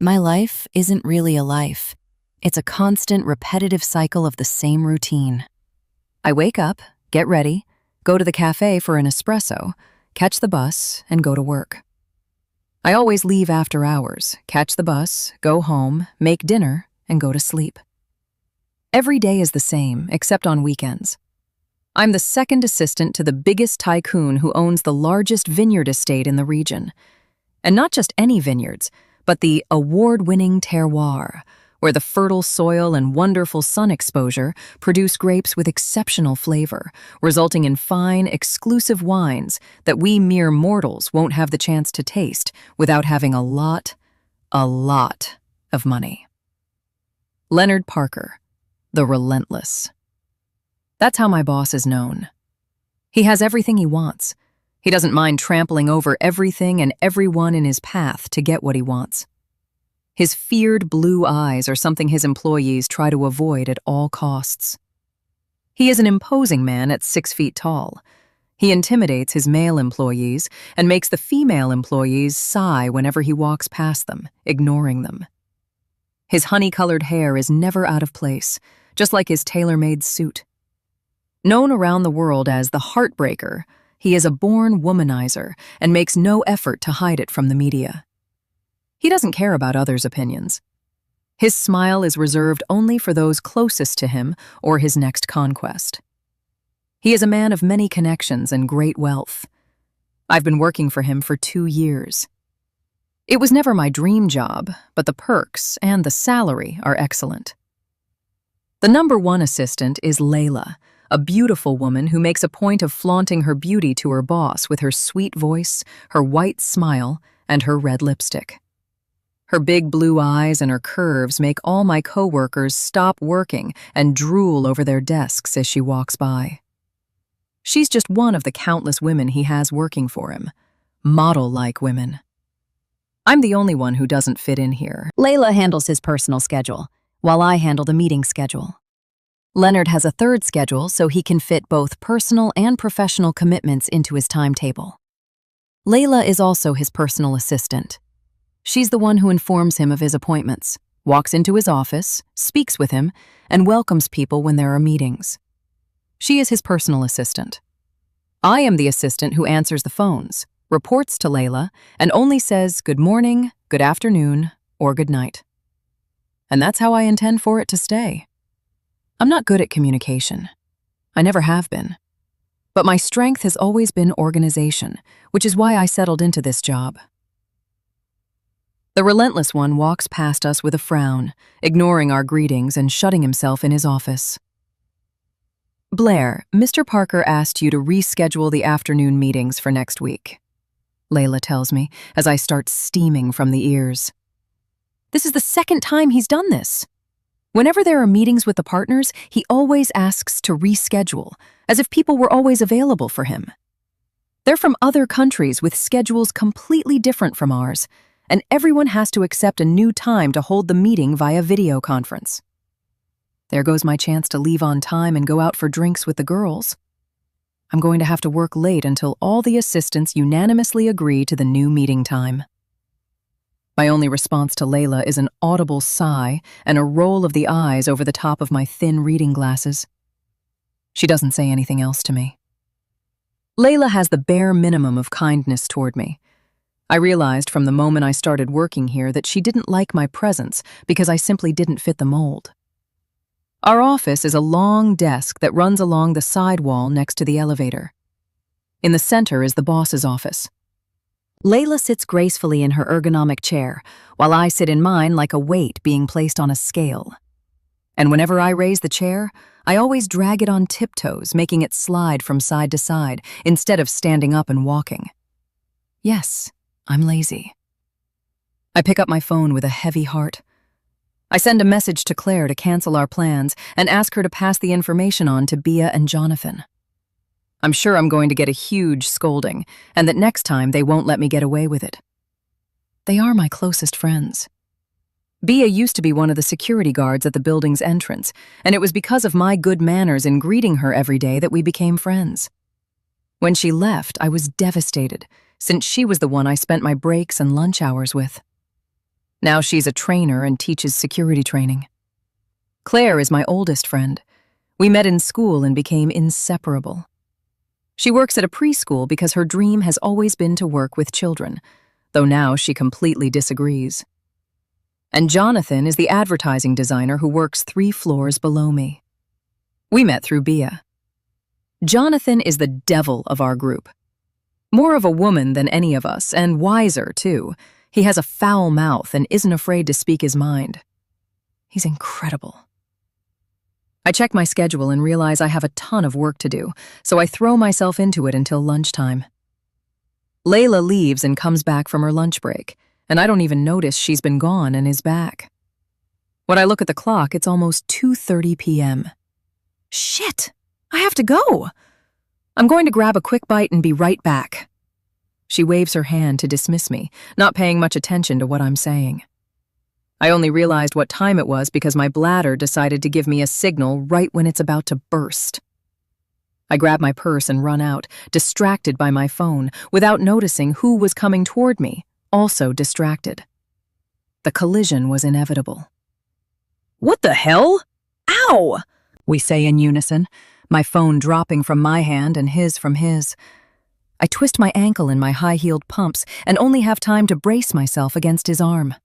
My life isn't really a life. It's a constant, repetitive cycle of the same routine. I wake up, get ready, go to the cafe for an espresso, catch the bus, and go to work. I always leave after hours, catch the bus, go home, make dinner, and go to sleep. Every day is the same, except on weekends. I'm the second assistant to the biggest tycoon who owns the largest vineyard estate in the region. And not just any vineyards, but the award-winning terroir, where the fertile soil and wonderful sun exposure produce grapes with exceptional flavor, resulting in fine, exclusive wines that we mere mortals won't have the chance to taste without having a lot of money. Leonard Parker, the Relentless. That's how my boss is known. He has everything he wants. He doesn't mind trampling over everything and everyone in his path to get what he wants. His feared blue eyes are something his employees try to avoid at all costs. He is an imposing man at 6 feet tall. He intimidates his male employees and makes the female employees sigh whenever he walks past them, ignoring them. His honey-colored hair is never out of place, just like his tailor-made suit. Known around the world as the Heartbreaker, he is a born womanizer and makes no effort to hide it from the media. He doesn't care about others' opinions. His smile is reserved only for those closest to him or his next conquest. He is a man of many connections and great wealth. I've been working for him for 2 years. It was never my dream job, but the perks and the salary are excellent. The number 1 assistant is Layla, a beautiful woman who makes a point of flaunting her beauty to her boss with her sweet voice, her white smile, and her red lipstick. Her big blue eyes and her curves make all my coworkers stop working and drool over their desks as she walks by. She's just one of the countless women he has working for him, model-like women. I'm the only one who doesn't fit in here. Layla handles his personal schedule, while I handle the meeting schedule. Leonard has a third schedule so he can fit both personal and professional commitments into his timetable. Layla is also his personal assistant. She's the one who informs him of his appointments, walks into his office, speaks with him, and welcomes people when there are meetings. She is his personal assistant. I am the assistant who answers the phones, reports to Layla, and only says good morning, good afternoon, or good night. And that's how I intend for it to stay. I'm not good at communication. I never have been. But my strength has always been organization, which is why I settled into this job. The Relentless one walks past us with a frown, ignoring our greetings and shutting himself in his office. Blair, Mr. Parker asked you to reschedule the afternoon meetings for next week, Layla tells me as I start steaming from the ears. This is the second time he's done this. Whenever there are meetings with the partners, he always asks to reschedule, as if people were always available for him. They're from other countries with schedules completely different from ours, and everyone has to accept a new time to hold the meeting via video conference. There goes my chance to leave on time and go out for drinks with the girls. I'm going to have to work late until all the assistants unanimously agree to the new meeting time. My only response to Layla is an audible sigh and a roll of the eyes over the top of my thin reading glasses. She doesn't say anything else to me. Layla has the bare minimum of kindness toward me. I realized from the moment I started working here that she didn't like my presence because I simply didn't fit the mold. Our office is a long desk that runs along the side wall next to the elevator. In the center is the boss's office. Layla sits gracefully in her ergonomic chair, while I sit in mine like a weight being placed on a scale. And whenever I raise the chair, I always drag it on tiptoes, making it slide from side to side, instead of standing up and walking. Yes, I'm lazy. I pick up my phone with a heavy heart. I send a message to Claire to cancel our plans and ask her to pass the information on to Bia and Jonathan. I'm sure I'm going to get a huge scolding, and that next time they won't let me get away with it. They are my closest friends. Bia used to be one of the security guards at the building's entrance, and it was because of my good manners in greeting her every day that we became friends. When she left, I was devastated, since she was the one I spent my breaks and lunch hours with. Now she's a trainer and teaches security training. Claire is my oldest friend. We met in school and became inseparable. She works at a preschool because her dream has always been to work with children, though now she completely disagrees. And Jonathan is the advertising designer who works 3 floors below me. We met through Bia. Jonathan is the devil of our group. More of a woman than any of us, and wiser, too. He has a foul mouth and isn't afraid to speak his mind. He's incredible. I check my schedule and realize I have a ton of work to do, so I throw myself into it until lunchtime. Layla leaves and comes back from her lunch break, and I don't even notice she's been gone and is back. When I look at the clock, it's almost 2:30 p.m. Shit! I have to go! I'm going to grab a quick bite and be right back. She waves her hand to dismiss me, not paying much attention to what I'm saying. I only realized what time it was because my bladder decided to give me a signal right when it's about to burst. I grab my purse and run out, distracted by my phone, without noticing who was coming toward me, also distracted. The collision was inevitable. "What the hell? Ow!" we say in unison, my phone dropping from my hand and his from his. I twist my ankle in my high-heeled pumps and only have time to brace myself against his arm.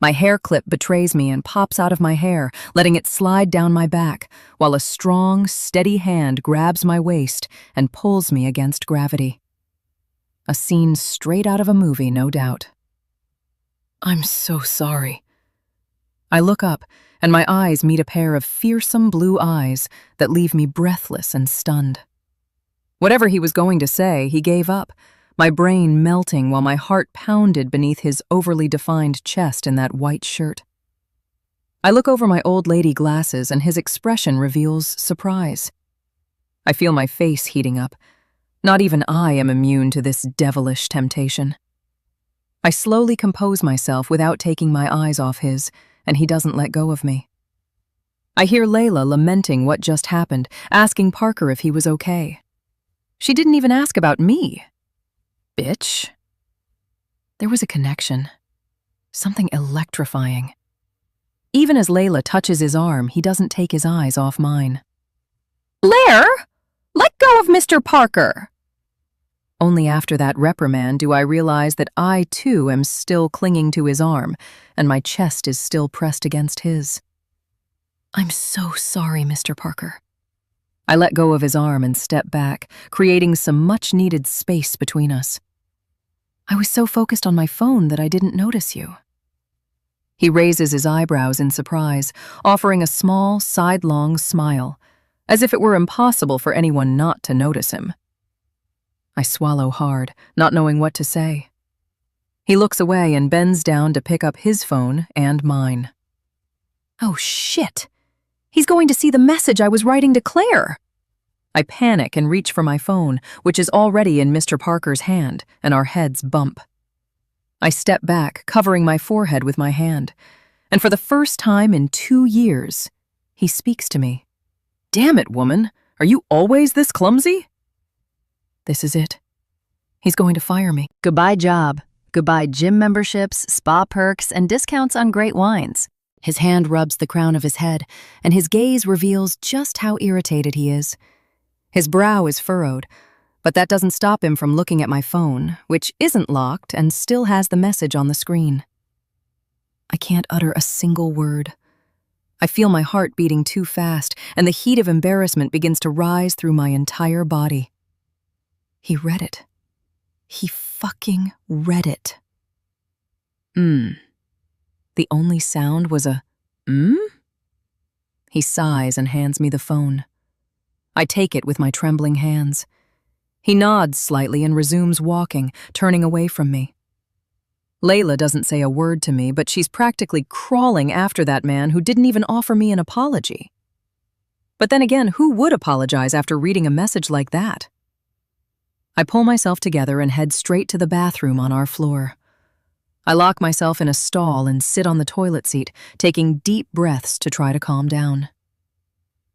My hair clip betrays me and pops out of my hair, letting it slide down my back, while a strong, steady hand grabs my waist and pulls me against gravity. A scene straight out of a movie, no doubt. "I'm so sorry." I look up, and my eyes meet a pair of fearsome blue eyes that leave me breathless and stunned. Whatever he was going to say, he gave up, my brain melting while my heart pounded beneath his overly defined chest in that white shirt. I look over my old lady glasses and his expression reveals surprise. I feel my face heating up. Not even I am immune to this devilish temptation. I slowly compose myself without taking my eyes off his, and he doesn't let go of me. I hear Layla lamenting what just happened, asking Parker if he was okay. She didn't even ask about me. Bitch. There was a connection. Something electrifying. Even as Layla touches his arm, he doesn't take his eyes off mine. "Blair, let go of Mr. Parker!" Only after that reprimand do I realize that I, too, am still clinging to his arm, and my chest is still pressed against his. "I'm so sorry, Mr. Parker." I let go of his arm and step back, creating some much-needed space between us. "I was so focused on my phone that I didn't notice you." He raises his eyebrows in surprise, offering a small, sidelong smile, as if it were impossible for anyone not to notice him. I swallow hard, not knowing what to say. He looks away and bends down to pick up his phone and mine. Oh, shit! He's going to see the message I was writing to Claire! I panic and reach for my phone, which is already in Mr. Parker's hand, and our heads bump. I step back, covering my forehead with my hand, and for the first time in 2 years, he speaks to me. "Damn it, woman! Are you always this clumsy?" This is it. He's going to fire me. Goodbye job. Goodbye gym memberships, spa perks, and discounts on great wines. His hand rubs the crown of his head, and his gaze reveals just how irritated he is. His brow is furrowed, but that doesn't stop him from looking at my phone, which isn't locked and still has the message on the screen. I can't utter a single word. I feel my heart beating too fast, and the heat of embarrassment begins to rise through my entire body. He read it. He fucking read it. The only sound was a He sighs and hands me the phone. I take it with my trembling hands. He nods slightly and resumes walking, turning away from me. Layla doesn't say a word to me, but she's practically crawling after that man who didn't even offer me an apology. But then again, who would apologize after reading a message like that? I pull myself together and head straight to the bathroom on our floor. I lock myself in a stall and sit on the toilet seat, taking deep breaths to try to calm down.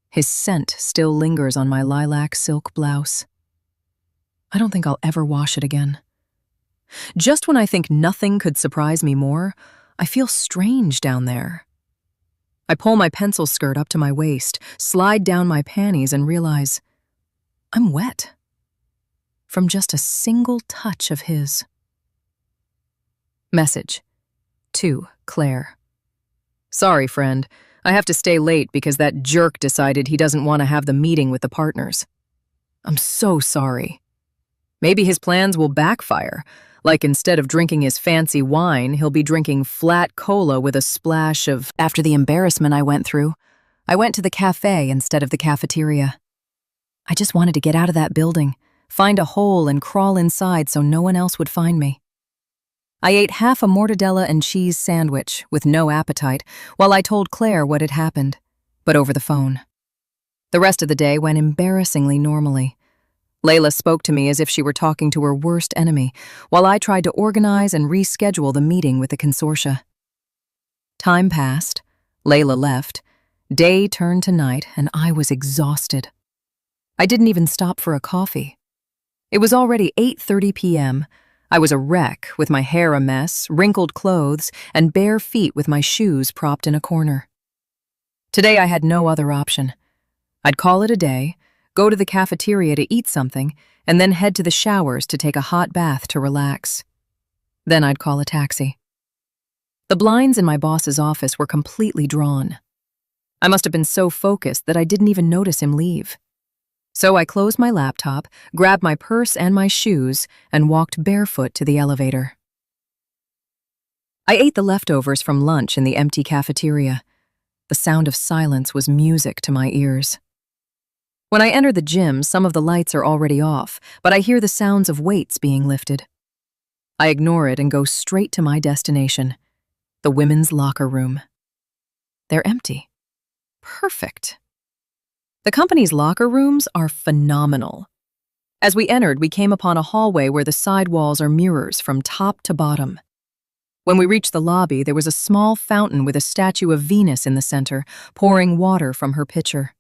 His scent still lingers on my lilac silk blouse. I don't think I'll ever wash it again. Just when I think nothing could surprise me more, I feel strange down there. I pull my pencil skirt up to my waist, slide down my panties, and realize I'm wet from just a single touch of his. Message. To Claire. Sorry, friend. I have to stay late because that jerk decided he doesn't want to have the meeting with the partners. I'm so sorry. Maybe his plans will backfire. Like instead of drinking his fancy wine, he'll be drinking flat cola with a splash of... After the embarrassment I went through, I went to the cafe instead of the cafeteria. I just wanted to get out of that building, find a hole and crawl inside so no one else would find me. I ate half a mortadella and cheese sandwich with no appetite while I told Claire what had happened, but over the phone. The rest of the day went embarrassingly normally. Layla spoke to me as if she were talking to her worst enemy, while I tried to organize and reschedule the meeting with the consortia. Time passed, Layla left, day turned to night, and I was exhausted. I didn't even stop for a coffee. It was already 8:30 p.m. I was a wreck, with my hair a mess, wrinkled clothes, and bare feet with my shoes propped in a corner. Today I had no other option. I'd call it a day, go to the cafeteria to eat something, and then head to the showers to take a hot bath to relax. Then I'd call a taxi. The blinds in my boss's office were completely drawn. I must have been so focused that I didn't even notice him leave. So I closed my laptop, grabbed my purse and my shoes, and walked barefoot to the elevator. I ate the leftovers from lunch in the empty cafeteria. The sound of silence was music to my ears. When I enter the gym, some of the lights are already off, but I hear the sounds of weights being lifted. I ignore it and go straight to my destination, the women's locker room. They're empty. Perfect. The company's locker rooms are phenomenal. As we entered, we came upon a hallway where the side walls are mirrors from top to bottom. When we reached the lobby, there was a small fountain with a statue of Venus in the center, pouring water from her pitcher.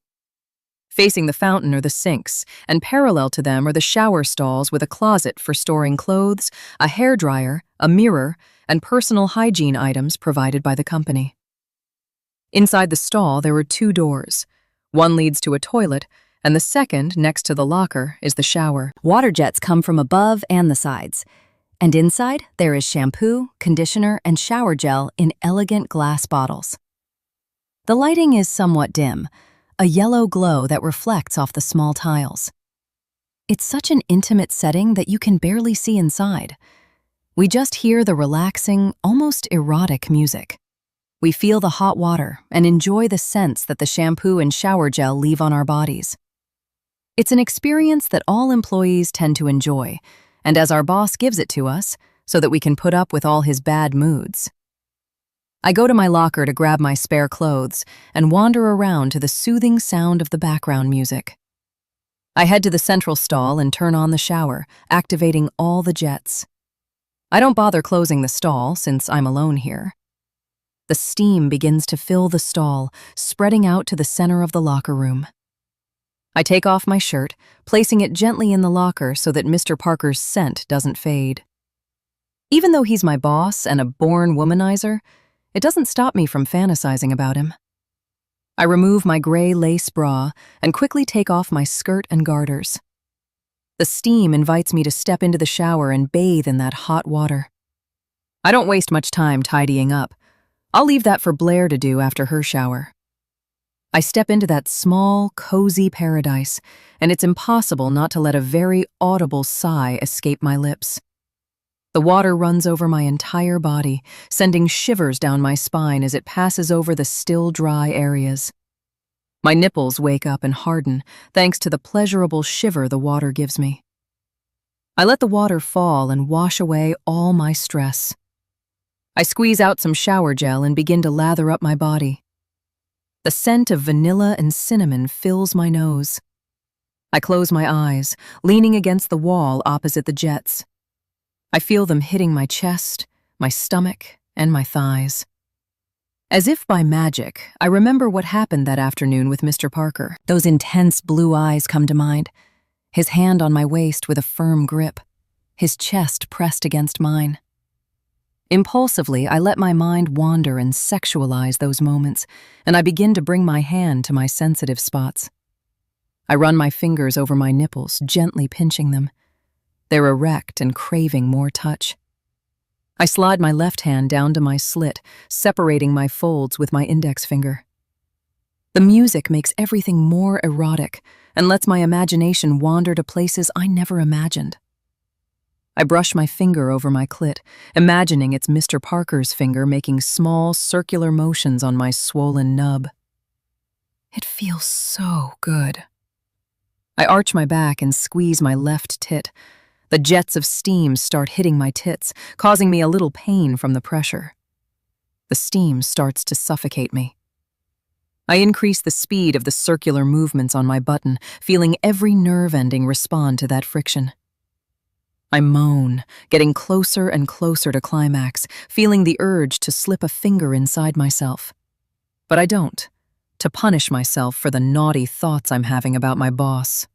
Facing the fountain are the sinks, and parallel to them are the shower stalls with a closet for storing clothes, a hairdryer, a mirror, and personal hygiene items provided by the company. Inside the stall, there were 2 doors. One leads to a toilet, and the second, next to the locker, is the shower. Water jets come from above and the sides. And inside, there is shampoo, conditioner, and shower gel in elegant glass bottles. The lighting is somewhat dim, a yellow glow that reflects off the small tiles. It's such an intimate setting that you can barely see inside. We just hear the relaxing, almost erotic music. We feel the hot water and enjoy the scents that the shampoo and shower gel leave on our bodies. It's an experience that all employees tend to enjoy, and as our boss gives it to us, so that we can put up with all his bad moods. I go to my locker to grab my spare clothes and wander around to the soothing sound of the background music. I head to the central stall and turn on the shower, activating all the jets. I don't bother closing the stall since I'm alone here. The steam begins to fill the stall, spreading out to the center of the locker room. I take off my shirt, placing it gently in the locker so that Mr. Parker's scent doesn't fade. Even though he's my boss and a born womanizer, it doesn't stop me from fantasizing about him. I remove my gray lace bra and quickly take off my skirt and garters. The steam invites me to step into the shower and bathe in that hot water. I don't waste much time tidying up. I'll leave that for Blair to do after her shower. I step into that small, cozy paradise, and it's impossible not to let a very audible sigh escape my lips. The water runs over my entire body, sending shivers down my spine as it passes over the still dry areas. My nipples wake up and harden, thanks to the pleasurable shiver the water gives me. I let the water fall and wash away all my stress. I squeeze out some shower gel and begin to lather up my body. The scent of vanilla and cinnamon fills my nose. I close my eyes, leaning against the wall opposite the jets. I feel them hitting my chest, my stomach, and my thighs. As if by magic, I remember what happened that afternoon with Mr. Parker. Those intense blue eyes come to mind, his hand on my waist with a firm grip, his chest pressed against mine. Impulsively, I let my mind wander and sexualize those moments, and I begin to bring my hand to my sensitive spots. I run my fingers over my nipples, gently pinching them. They're erect and craving more touch. I slide my left hand down to my slit, separating my folds with my index finger. The music makes everything more erotic and lets my imagination wander to places I never imagined. I brush my finger over my clit, imagining it's Mr. Parker's finger making small, circular motions on my swollen nub. It feels so good. I arch my back and squeeze my left tit. The jets of steam start hitting my tits, causing me a little pain from the pressure. The steam starts to suffocate me. I increase the speed of the circular movements on my button, feeling every nerve ending respond to that friction. I moan, getting closer and closer to climax, feeling the urge to slip a finger inside myself. But I don't, to punish myself for the naughty thoughts I'm having about my boss.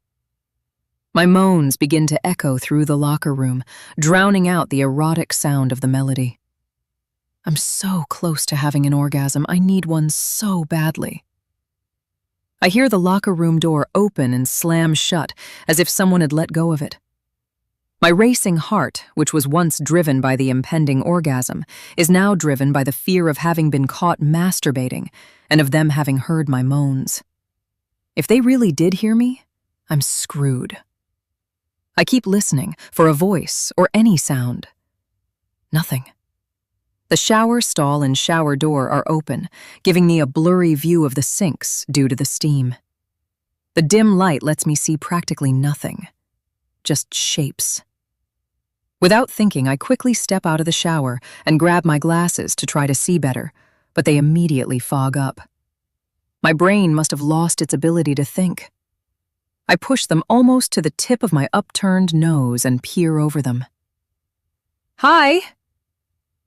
My moans begin to echo through the locker room, drowning out the erotic sound of the melody. I'm so close to having an orgasm, I need one so badly. I hear the locker room door open and slam shut, as if someone had let go of it. My racing heart, which was once driven by the impending orgasm, is now driven by the fear of having been caught masturbating and of them having heard my moans. If they really did hear me, I'm screwed. I keep listening for a voice or any sound. Nothing. The shower stall and shower door are open, giving me a blurry view of the sinks due to the steam. The dim light lets me see practically nothing, just shapes. Without thinking, I quickly step out of the shower and grab my glasses to try to see better, but they immediately fog up. My brain must have lost its ability to think. I push them almost to the tip of my upturned nose and peer over them. "Hi!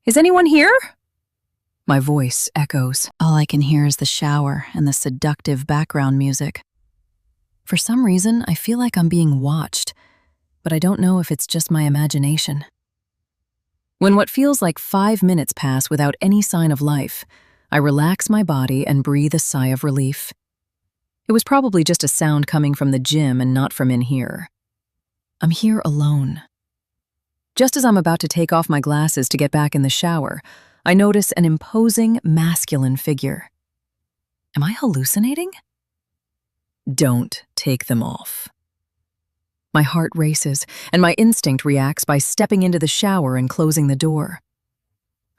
Is anyone here?" My voice echoes. All I can hear is the shower and the seductive background music. For some reason, I feel like I'm being watched, but I don't know if it's just my imagination. When what feels like 5 minutes pass without any sign of life, I relax my body and breathe a sigh of relief. It was probably just a sound coming from the gym and not from in here. I'm here alone. Just as I'm about to take off my glasses to get back in the shower, I notice an imposing, masculine figure. Am I hallucinating? Don't take them off. My heart races, and my instinct reacts by stepping into the shower and closing the door.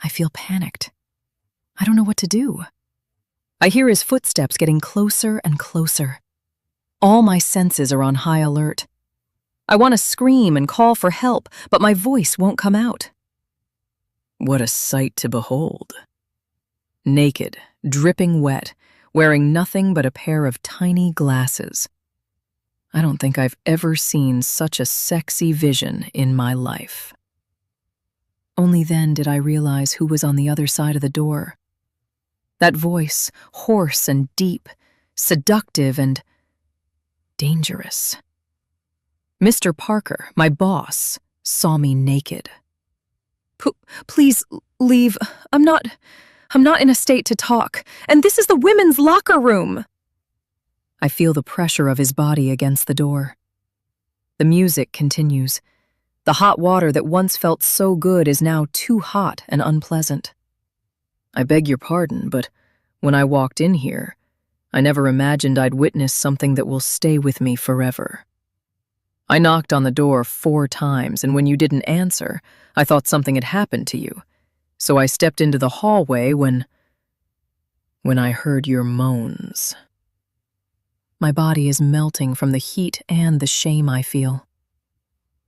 I feel panicked. I don't know what to do. I hear his footsteps getting closer and closer. All my senses are on high alert. I want to scream and call for help, but my voice won't come out. What a sight to behold. Naked, dripping wet, wearing nothing but a pair of tiny glasses. I don't think I've ever seen such a sexy vision in my life. Only then did I realize who was on the other side of the door. That voice, hoarse and deep, seductive and dangerous. Mr. Parker, my boss, saw me naked. Please leave. I'm not in a state to talk, and this is the women's locker room. I feel the pressure of his body against the door. The music continues. The hot water that once felt so good is now too hot and unpleasant. I beg your pardon, but when I walked in here, I never imagined I'd witness something that will stay with me forever. I knocked on the door 4 times, and when you didn't answer, I thought something had happened to you. So I stepped into the hallway when I heard your moans. My body is melting from the heat and the shame I feel.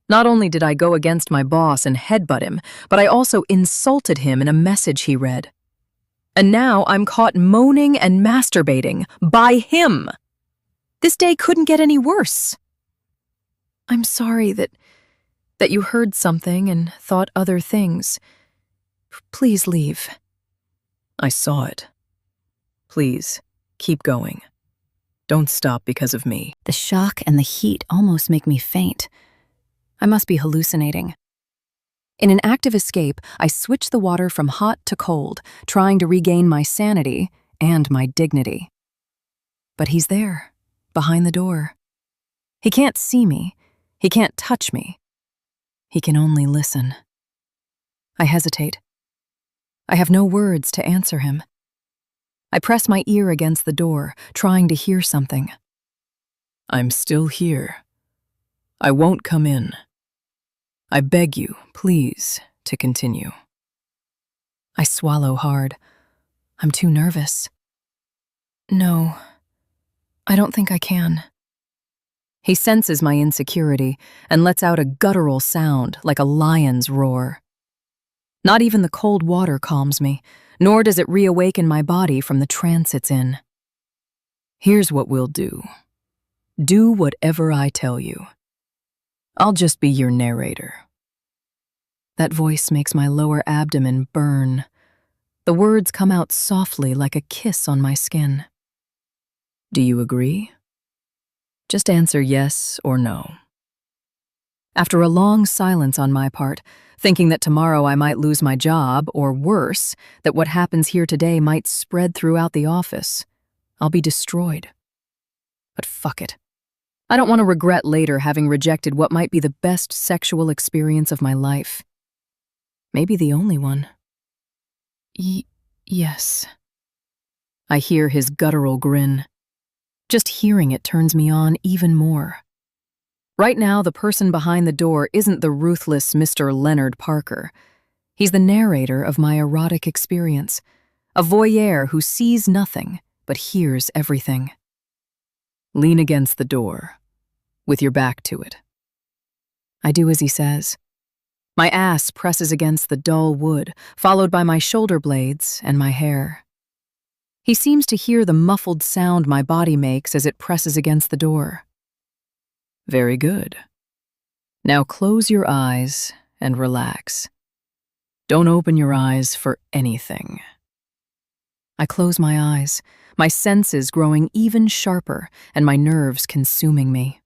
Not only did I go against my boss and headbutt him, but I also insulted him in a message he read. And now I'm caught moaning and masturbating by him. This day couldn't get any worse. I'm sorry that you heard something and thought other things. Please leave. I saw it. Please, keep going. Don't stop because of me. The shock and the heat almost make me faint. I must be hallucinating. In an act of escape, I switch the water from hot to cold, trying to regain my sanity and my dignity. But he's there, behind the door. He can't see me. He can't touch me. He can only listen. I hesitate. I have no words to answer him. I press my ear against the door, trying to hear something. I'm still here. I won't come in. I beg you, please, to continue. I swallow hard. I'm too nervous. No, I don't think I can. He senses my insecurity and lets out a guttural sound like a lion's roar. Not even the cold water calms me, nor does it reawaken my body from the trance it's in. Here's what we'll do. Do whatever I tell you. I'll just be your narrator. That voice makes my lower abdomen burn. The words come out softly like a kiss on my skin. Do you agree? Just answer yes or no. After a long silence on my part, thinking that tomorrow I might lose my job, or worse, that what happens here today might spread throughout the office, I'll be destroyed. But fuck it. I don't want to regret later having rejected what might be the best sexual experience of my life. Maybe the only one. Yes. I hear his guttural grin. Just hearing it turns me on even more. Right now, the person behind the door isn't the ruthless Mr. Leonard Parker. He's the narrator of my erotic experience, a voyeur who sees nothing but hears everything. Lean against the door, with your back to it. I do as he says. My ass presses against the dull wood, followed by my shoulder blades and my hair. He seems to hear the muffled sound my body makes as it presses against the door. Very good. Now close your eyes and relax. Don't open your eyes for anything. I close my eyes, my senses growing even sharper and my nerves consuming me.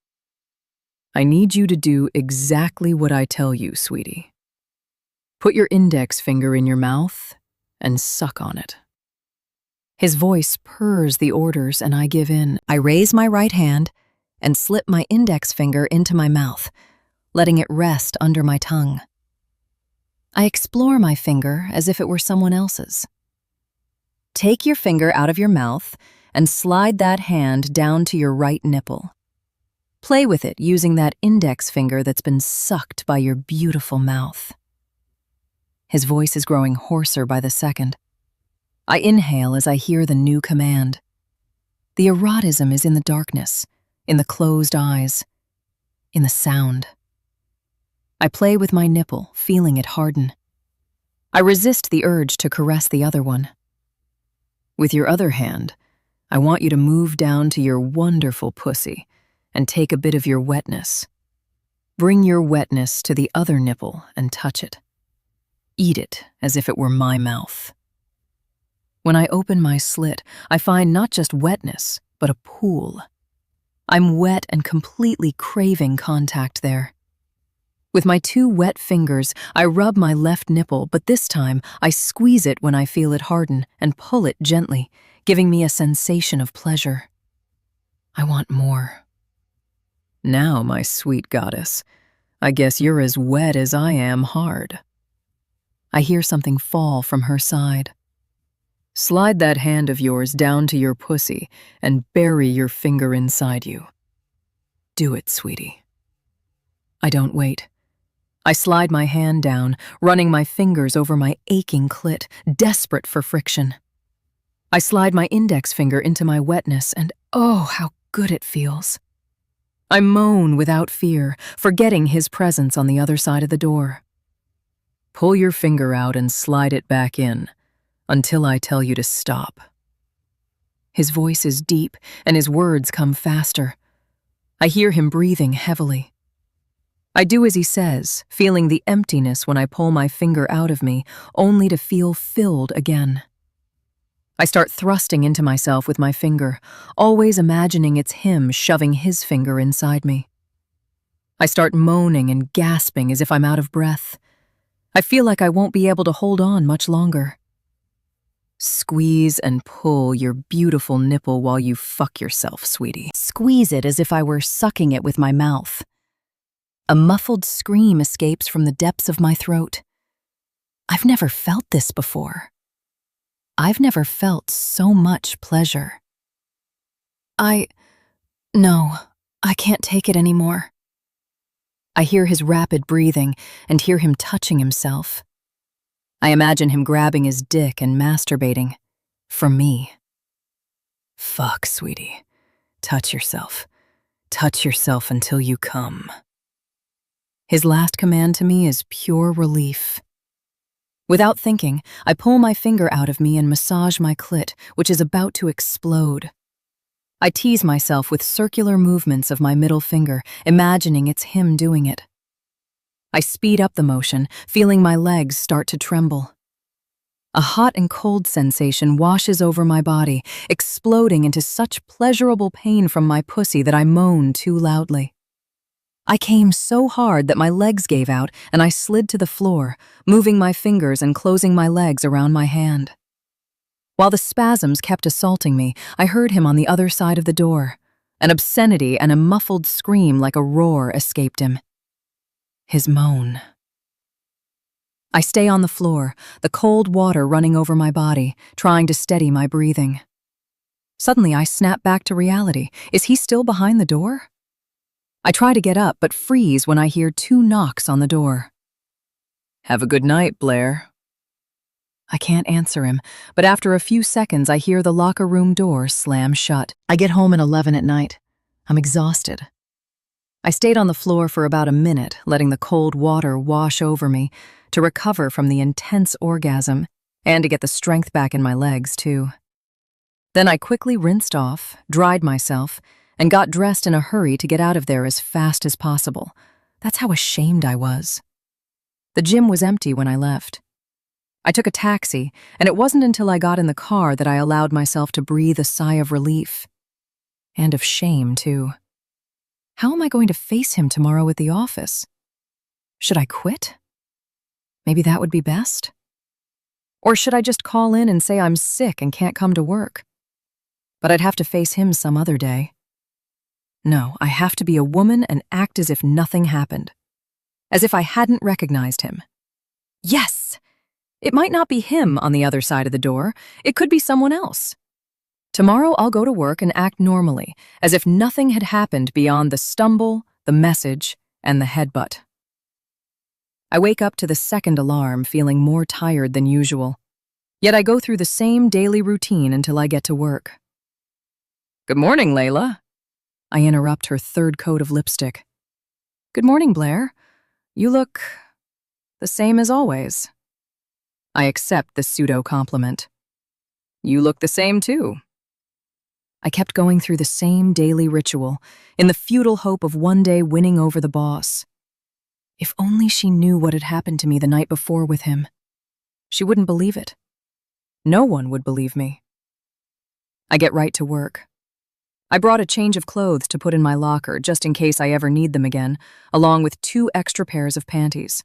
I need you to do exactly what I tell you, sweetie. Put your index finger in your mouth and suck on it. His voice purrs the orders and I give in. I raise my right hand and slip my index finger into my mouth, letting it rest under my tongue. I explore my finger as if it were someone else's. Take your finger out of your mouth and slide that hand down to your right nipple. Play with it using that index finger that's been sucked by your beautiful mouth. His voice is growing hoarser by the second. I inhale as I hear the new command. The erotism is in the darkness, in the closed eyes, in the sound. I play with my nipple, feeling it harden. I resist the urge to caress the other one. With your other hand, I want you to move down to your wonderful pussy and take a bit of your wetness. Bring your wetness to the other nipple and touch it. Eat it as if it were my mouth. When I open my slit, I find not just wetness, but a pool. I'm wet and completely craving contact there. With my two wet fingers, I rub my left nipple, but this time I squeeze it when I feel it harden and pull it gently, giving me a sensation of pleasure. I want more. Now, my sweet goddess, I guess you're as wet as I am hard. I hear something fall from her side. Slide that hand of yours down to your pussy and bury your finger inside you. Do it, sweetie. I don't wait. I slide my hand down, running my fingers over my aching clit, desperate for friction. I slide my index finger into my wetness, and oh, how good it feels. I moan without fear, forgetting his presence on the other side of the door. Pull your finger out and slide it back in, until I tell you to stop. His voice is deep, and his words come faster. I hear him breathing heavily. I do as he says, feeling the emptiness when I pull my finger out of me, only to feel filled again. I start thrusting into myself with my finger, always imagining it's him shoving his finger inside me. I start moaning and gasping as if I'm out of breath. I feel like I won't be able to hold on much longer. Squeeze and pull your beautiful nipple while you fuck yourself, sweetie. Squeeze it as if I were sucking it with my mouth. A muffled scream escapes from the depths of my throat. I've never felt this before. I've never felt so much pleasure. No, I can't take it anymore. I hear his rapid breathing and hear him touching himself. I imagine him grabbing his dick and masturbating. For me. Fuck, sweetie. Touch yourself. Touch yourself until you come. His last command to me is pure relief. Without thinking, I pull my finger out of me and massage my clit, which is about to explode. I tease myself with circular movements of my middle finger, imagining it's him doing it. I speed up the motion, feeling my legs start to tremble. A hot and cold sensation washes over my body, exploding into such pleasurable pain from my pussy that I moan too loudly. I came so hard that my legs gave out and I slid to the floor, moving my fingers and closing my legs around my hand. While the spasms kept assaulting me, I heard him on the other side of the door. An obscenity and a muffled scream like a roar escaped him. His moan. I stay on the floor, the cold water running over my body, trying to steady my breathing. Suddenly, I snap back to reality. Is he still behind the door? I try to get up, but freeze when I hear 2 knocks on the door. Have a good night, Blair. I can't answer him, but after a few seconds, I hear the locker room door slam shut. I get home at 11 at night. I'm exhausted. I stayed on the floor for about a minute, letting the cold water wash over me to recover from the intense orgasm and to get the strength back in my legs, too. Then I quickly rinsed off, dried myself, and got dressed in a hurry to get out of there as fast as possible. That's how ashamed I was. The gym was empty when I left. I took a taxi, and it wasn't until I got in the car that I allowed myself to breathe a sigh of relief. And of shame, too. How am I going to face him tomorrow at the office? Should I quit? Maybe that would be best? Or should I just call in and say I'm sick and can't come to work? But I'd have to face him some other day. No, I have to be a woman and act as if nothing happened. As if I hadn't recognized him. Yes! It might not be him on the other side of the door. It could be someone else. Tomorrow I'll go to work and act normally, as if nothing had happened beyond the stumble, the message, and the headbutt. I wake up to the second alarm feeling more tired than usual. Yet I go through the same daily routine until I get to work. Good morning, Layla. I interrupt her third coat of lipstick. Good morning, Blair. You look the same as always. I accept the pseudo-compliment. You look the same, too. I kept going through the same daily ritual, in the futile hope of one day winning over the boss. If only she knew what had happened to me the night before with him. She wouldn't believe it. No one would believe me. I get right to work. I brought a change of clothes to put in my locker just in case I ever need them again, along with 2 extra pairs of panties.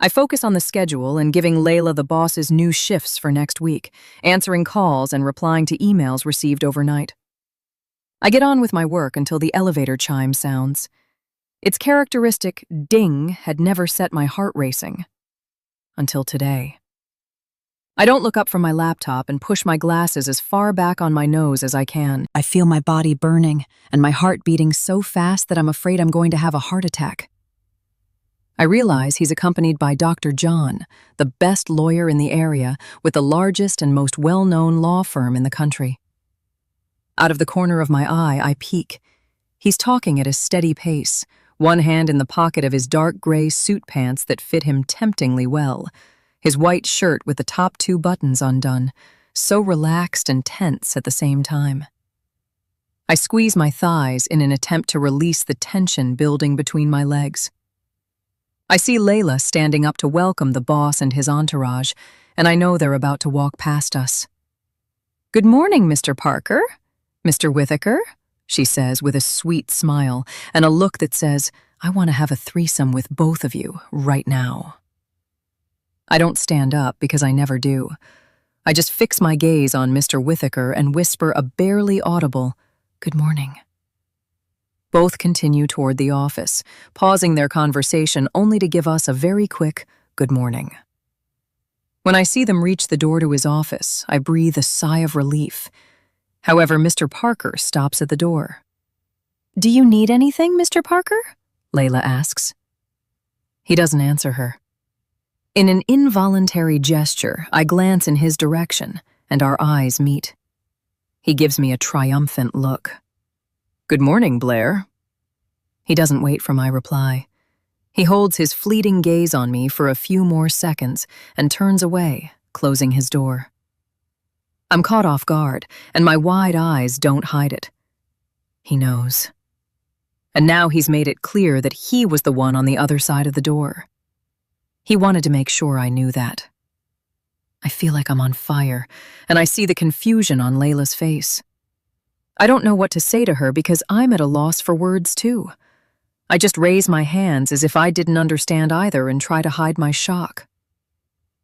I focus on the schedule and giving Layla the boss's new shifts for next week, answering calls and replying to emails received overnight. I get on with my work until the elevator chime sounds. Its characteristic ding had never set my heart racing. Until today. I don't look up from my laptop and push my glasses as far back on my nose as I can. I feel my body burning and my heart beating so fast that I'm afraid I'm going to have a heart attack. I realize he's accompanied by Dr. John, the best lawyer in the area with the largest and most well-known law firm in the country. Out of the corner of my eye, I peek. He's talking at a steady pace, one hand in the pocket of his dark gray suit pants that fit him temptingly well, his white shirt with the top 2 buttons undone, so relaxed and tense at the same time. I squeeze my thighs in an attempt to release the tension building between my legs. I see Layla standing up to welcome the boss and his entourage, and I know they're about to walk past us. Good morning, Mr. Parker. Mr. Whittaker, she says with a sweet smile and a look that says, I want to have a threesome with both of you right now. I don't stand up because I never do. I just fix my gaze on Mr. Whittaker and whisper a barely audible, "Good morning." Both continue toward the office, pausing their conversation only to give us a very quick "good morning." When I see them reach the door to his office, I breathe a sigh of relief. However, Mr. Parker stops at the door. "Do you need anything, Mr. Parker?" Layla asks. He doesn't answer her. In an involuntary gesture, I glance in his direction, and our eyes meet. He gives me a triumphant look. "Good morning, Blair." He doesn't wait for my reply. He holds his fleeting gaze on me for a few more seconds and turns away, closing his door. I'm caught off guard, and my wide eyes don't hide it. He knows. And now he's made it clear that he was the one on the other side of the door. He wanted to make sure I knew that. I feel like I'm on fire, and I see the confusion on Layla's face. I don't know what to say to her because I'm at a loss for words too. I just raise my hands as if I didn't understand either and try to hide my shock.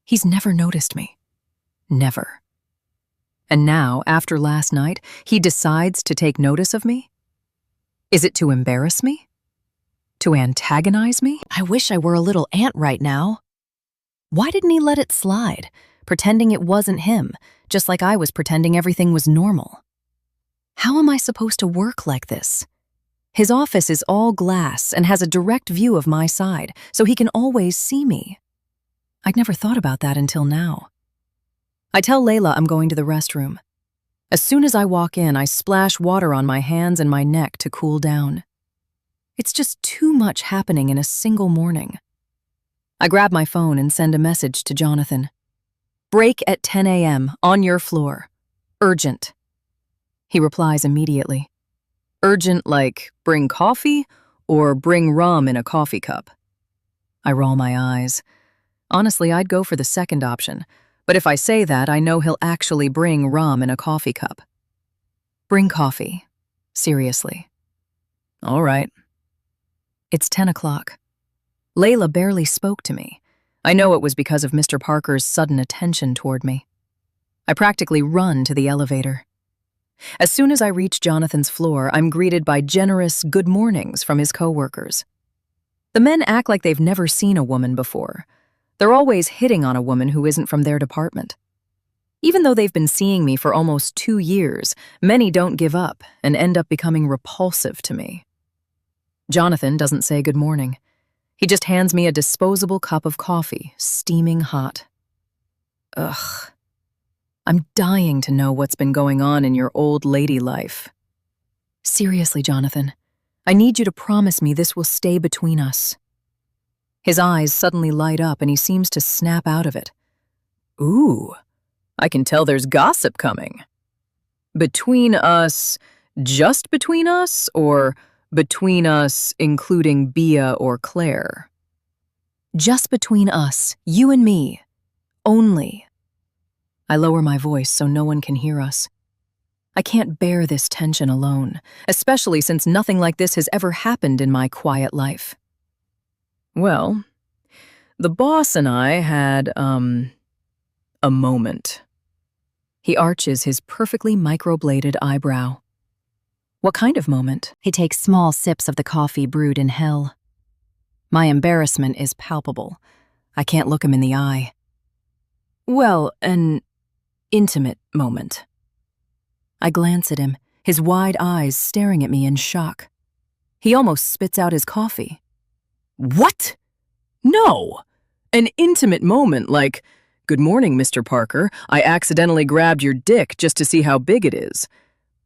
He's never noticed me. Never. And now, after last night, he decides to take notice of me? Is it to embarrass me? To antagonize me? I wish I were a little ant right now. Why didn't he let it slide, pretending it wasn't him, just like I was pretending everything was normal? How am I supposed to work like this? His office is all glass and has a direct view of my side, so he can always see me. I'd never thought about that until now. I tell Layla I'm going to the restroom. As soon as I walk in, I splash water on my hands and my neck to cool down. It's just too much happening in a single morning. I grab my phone and send a message to Jonathan. "Break at 10 a.m. on your floor. Urgent." He replies immediately. Urgent like bring coffee or bring rum in a coffee cup? I roll my eyes. Honestly, I'd go for the second option, but if I say that, I know he'll actually bring rum in a coffee cup. Bring coffee. Seriously. All right. It's 10 o'clock. Layla barely spoke to me. I know it was because of Mr. Parker's sudden attention toward me. I practically run to the elevator. As soon as I reach Jonathan's floor, I'm greeted by generous good mornings from his coworkers. The men act like they've never seen a woman before. They're always hitting on a woman who isn't from their department. Even though they've been seeing me for almost 2 years, many don't give up and end up becoming repulsive to me. Jonathan doesn't say good morning. He just hands me a disposable cup of coffee, steaming hot. Ugh. I'm dying to know what's been going on in your old lady life. Seriously, Jonathan, I need you to promise me this will stay between us. His eyes suddenly light up and he seems to snap out of it. Ooh, I can tell there's gossip coming. Between us, just between us, or between us including Bia or Claire? Just between us, you and me. Only. I lower my voice so no one can hear us. I can't bear this tension alone, especially since nothing like this has ever happened in my quiet life. Well, the boss and I had, a moment. He arches his perfectly microbladed eyebrow. What kind of moment? He takes small sips of the coffee brewed in hell. My embarrassment is palpable. I can't look him in the eye. Well, an intimate moment. I glance at him, his wide eyes staring at me in shock. He almost spits out his coffee. What? No! An intimate moment like, "Good morning, Mr. Parker. I accidentally grabbed your dick just to see how big it is."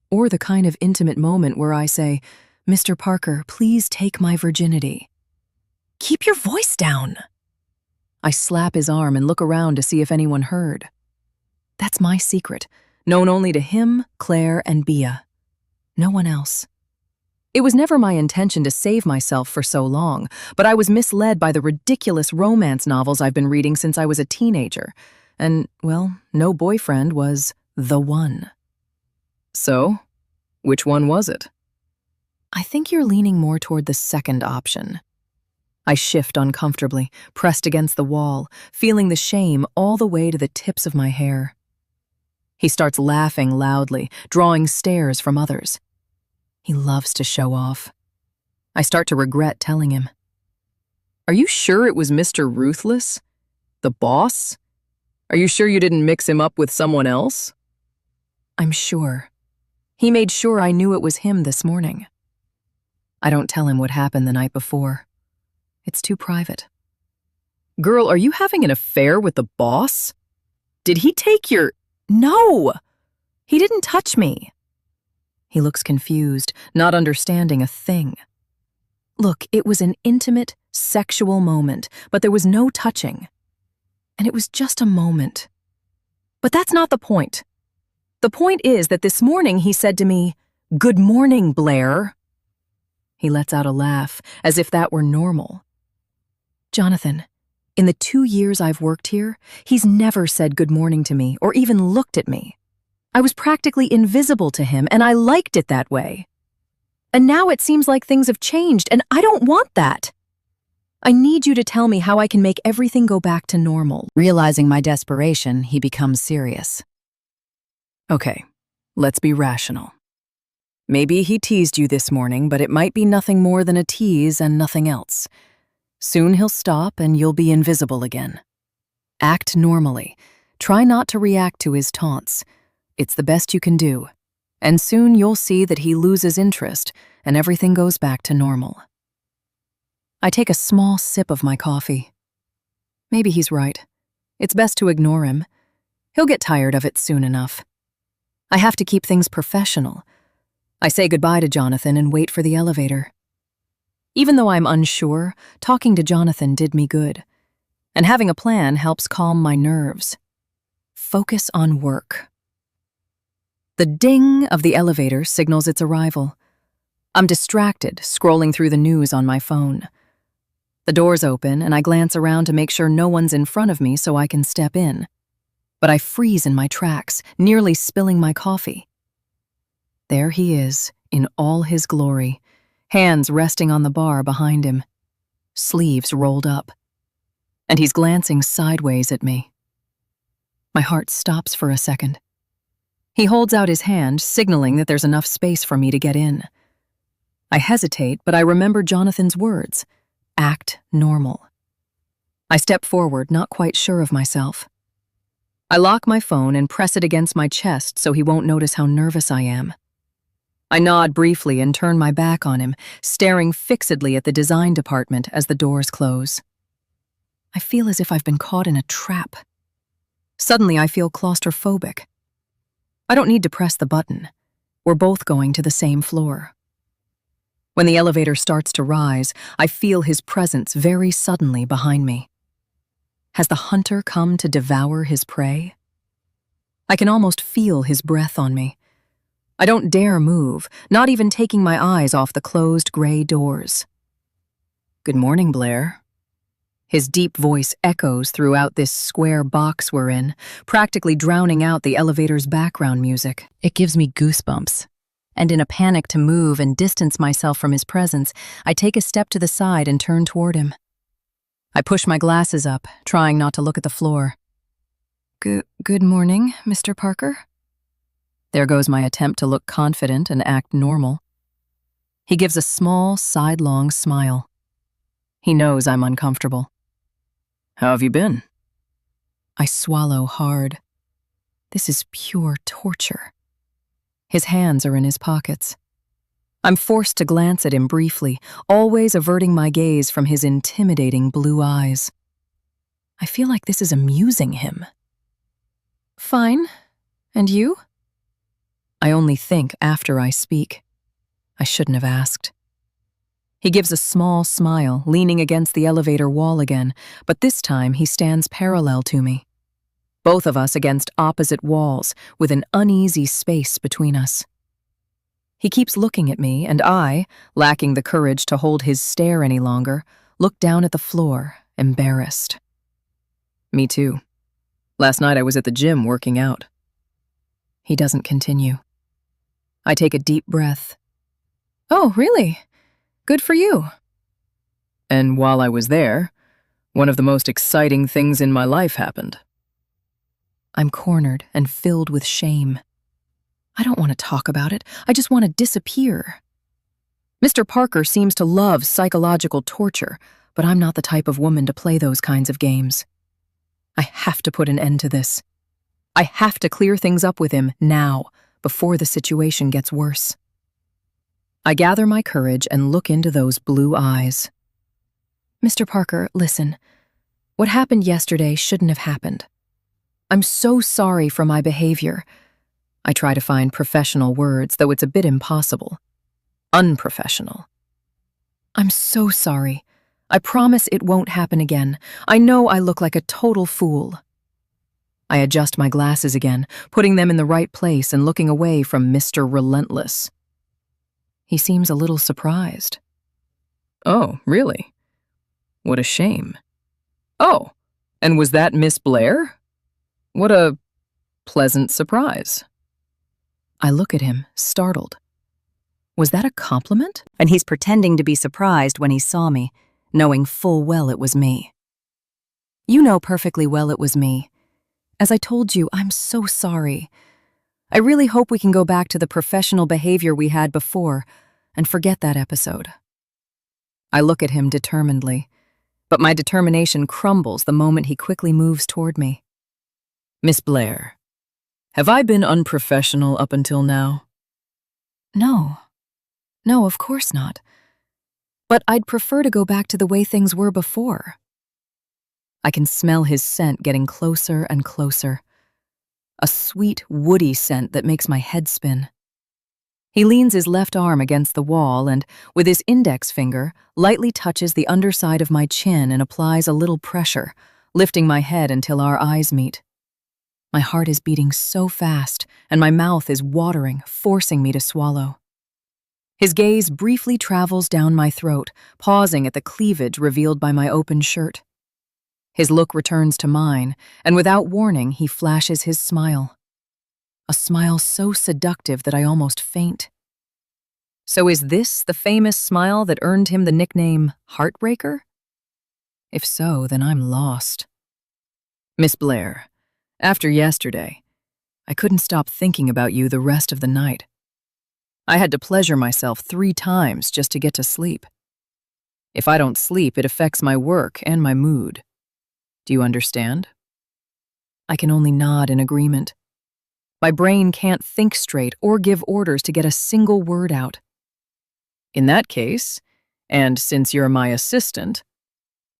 Or the kind of intimate moment where I say, "Mr. Parker, please take my virginity." Keep your voice down. I slap his arm and look around to see if anyone heard. That's my secret, known only to him, Claire, and Bia. No one else. It was never my intention to save myself for so long, but I was misled by the ridiculous romance novels I've been reading since I was a teenager. And, well, no boyfriend was the one. So, which one was it? I think you're leaning more toward the second option. I shift uncomfortably, pressed against the wall, feeling the shame all the way to the tips of my hair. He starts laughing loudly, drawing stares from others. He loves to show off. I start to regret telling him. Are you sure it was Mr. Ruthless? The boss? Are you sure you didn't mix him up with someone else? I'm sure. He made sure I knew it was him this morning. I don't tell him what happened the night before. It's too private. Girl, are you having an affair with the boss? Did he take your... No! He didn't touch me. He looks confused, not understanding a thing. Look, it was an intimate, sexual moment, but there was no touching. And it was just a moment. But that's not the point. The point is that this morning he said to me, "Good morning, Blair." He lets out a laugh, as if that were normal. Jonathan, in the 2 years I've worked here, he's never said good morning to me or even looked at me. I was practically invisible to him, and I liked it that way. And now it seems like things have changed, and I don't want that. I need you to tell me how I can make everything go back to normal. Realizing my desperation, he becomes serious. Okay, let's be rational. Maybe he teased you this morning, but it might be nothing more than a tease and nothing else. Soon he'll stop and you'll be invisible again. Act normally. Try not to react to his taunts. It's the best you can do. And soon you'll see that he loses interest and everything goes back to normal. I take a small sip of my coffee. Maybe he's right. It's best to ignore him. He'll get tired of it soon enough. I have to keep things professional. I say goodbye to Jonathan and wait for the elevator. Even though I'm unsure, talking to Jonathan did me good. And having a plan helps calm my nerves. Focus on work. The ding of the elevator signals its arrival. I'm distracted, scrolling through the news on my phone. The doors open, and I glance around to make sure no one's in front of me so I can step in. But I freeze in my tracks, nearly spilling my coffee. There he is, in all his glory, hands resting on the bar behind him, sleeves rolled up. And he's glancing sideways at me. My heart stops for a second. He holds out his hand, signaling that there's enough space for me to get in. I hesitate, but I remember Jonathan's words. Act normal. I step forward, not quite sure of myself. I lock my phone and press it against my chest so he won't notice how nervous I am. I nod briefly and turn my back on him, staring fixedly at the design department as the doors close. I feel as if I've been caught in a trap. Suddenly, I feel claustrophobic. I don't need to press the button. We're both going to the same floor. When the elevator starts to rise, I feel his presence very suddenly behind me. Has the hunter come to devour his prey? I can almost feel his breath on me. I don't dare move, not even taking my eyes off the closed gray doors. Good morning, Blair. His deep voice echoes throughout this square box we're in, practically drowning out the elevator's background music. It gives me goosebumps. And in a panic to move and distance myself from his presence, I take a step to the side and turn toward him. I push my glasses up, trying not to look at the floor. Good morning, Mr. Parker. There goes my attempt to look confident and act normal. He gives a small, sidelong smile. He knows I'm uncomfortable. How have you been? I swallow hard. This is pure torture. His hands are in his pockets. I'm forced to glance at him briefly, always averting my gaze from his intimidating blue eyes. I feel like this is amusing him. Fine. And you? I only think after I speak. I shouldn't have asked. He gives a small smile, leaning against the elevator wall again, but this time he stands parallel to me. Both of us against opposite walls, with an uneasy space between us. He keeps looking at me, and I, lacking the courage to hold his stare any longer, look down at the floor, embarrassed. Me too. Last night I was at the gym working out. He doesn't continue. I take a deep breath. Oh, really? Good for you. And while I was there, one of the most exciting things in my life happened. I'm cornered and filled with shame. I don't want to talk about it. I just want to disappear. Mr. Parker seems to love psychological torture, but I'm not the type of woman to play those kinds of games. I have to put an end to this. I have to clear things up with him now, before the situation gets worse. I gather my courage and look into those blue eyes. Mr. Parker, listen. What happened yesterday shouldn't have happened. I'm so sorry for my behavior. I try to find professional words, though it's a bit impossible. Unprofessional. I'm so sorry. I promise it won't happen again. I know I look like a total fool. I adjust my glasses again, putting them in the right place and looking away from Mr. Relentless. He seems a little surprised. Oh, really? What a shame. Oh, and was that Miss Blair? What a pleasant surprise. I look at him, startled. Was that a compliment? And he's pretending to be surprised when he saw me, knowing full well it was me. You know perfectly well it was me. As I told you, I'm so sorry. I really hope we can go back to the professional behavior we had before and forget that episode. I look at him determinedly, but my determination crumbles the moment he quickly moves toward me. Miss Blair, have I been unprofessional up until now? No, of course not. But I'd prefer to go back to the way things were before. I can smell his scent getting closer and closer. A sweet, woody scent that makes my head spin. He leans his left arm against the wall and, with his index finger, lightly touches the underside of my chin and applies a little pressure, lifting my head until our eyes meet. My heart is beating so fast, and my mouth is watering, forcing me to swallow. His gaze briefly travels down my throat, pausing at the cleavage revealed by my open shirt. His look returns to mine, and without warning, he flashes his smile. A smile so seductive that I almost faint. So is this the famous smile that earned him the nickname Heartbreaker? If so, then I'm lost. Miss Blair, after yesterday, I couldn't stop thinking about you the rest of the night. I had to pleasure myself 3 times just to get to sleep. If I don't sleep, it affects my work and my mood. Do you understand? I can only nod in agreement. My brain can't think straight or give orders to get a single word out. In that case, and since you're my assistant,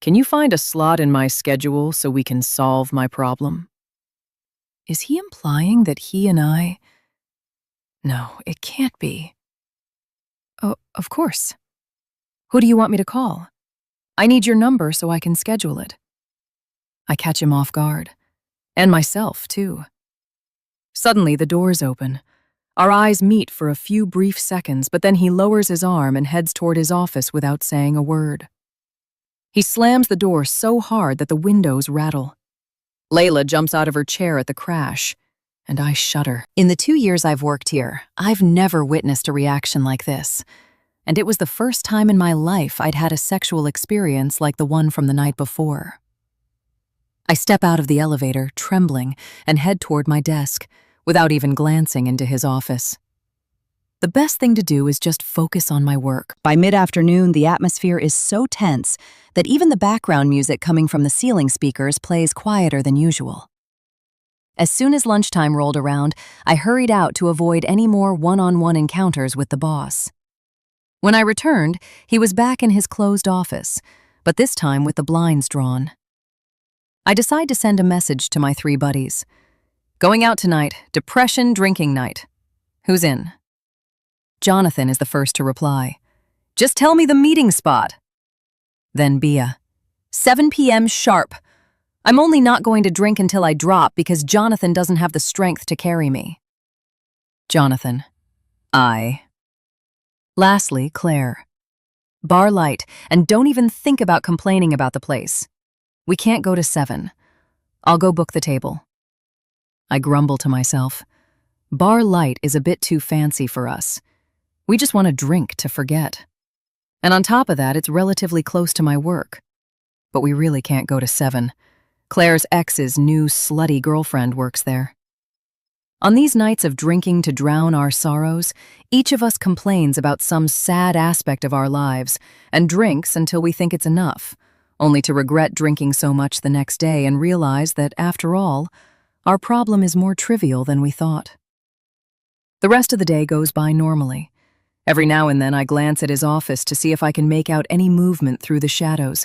can you find a slot in my schedule so we can solve my problem? Is he implying that he and I... No, it can't be. Oh, of course. Who do you want me to call? I need your number so I can schedule it. I catch him off guard. And myself, too. Suddenly, the doors open. Our eyes meet for a few brief seconds, but then he lowers his arm and heads toward his office without saying a word. He slams the door so hard that the windows rattle. Layla jumps out of her chair at the crash, and I shudder. In the 2 years I've worked here, I've never witnessed a reaction like this. And it was the first time in my life I'd had a sexual experience like the one from the night before. I step out of the elevator, trembling, and head toward my desk, without even glancing into his office. The best thing to do is just focus on my work. By mid-afternoon, the atmosphere is so tense that even the background music coming from the ceiling speakers plays quieter than usual. As soon as lunchtime rolled around, I hurried out to avoid any more one-on-one encounters with the boss. When I returned, he was back in his closed office, but this time with the blinds drawn. I decide to send a message to my 3 buddies. Going out tonight, depression drinking night. Who's in? Jonathan is the first to reply. Just tell me the meeting spot. Then Bia. 7 p.m. sharp. I'm only not going to drink until I drop because Jonathan doesn't have the strength to carry me. Jonathan. I. Lastly, Claire. Bar light, and don't even think about complaining about the place. We can't go to 7. I'll go book the table. I grumble to myself. Bar light is a bit too fancy for us. We just want to drink to forget. And on top of that, it's relatively close to my work. But we really can't go to 7. Claire's ex's new slutty girlfriend works there. On these nights of drinking to drown our sorrows, each of us complains about some sad aspect of our lives and drinks until we think it's enough, only to regret drinking so much the next day and realize that, after all, our problem is more trivial than we thought. The rest of the day goes by normally. Every now and then I glance at his office to see if I can make out any movement through the shadows,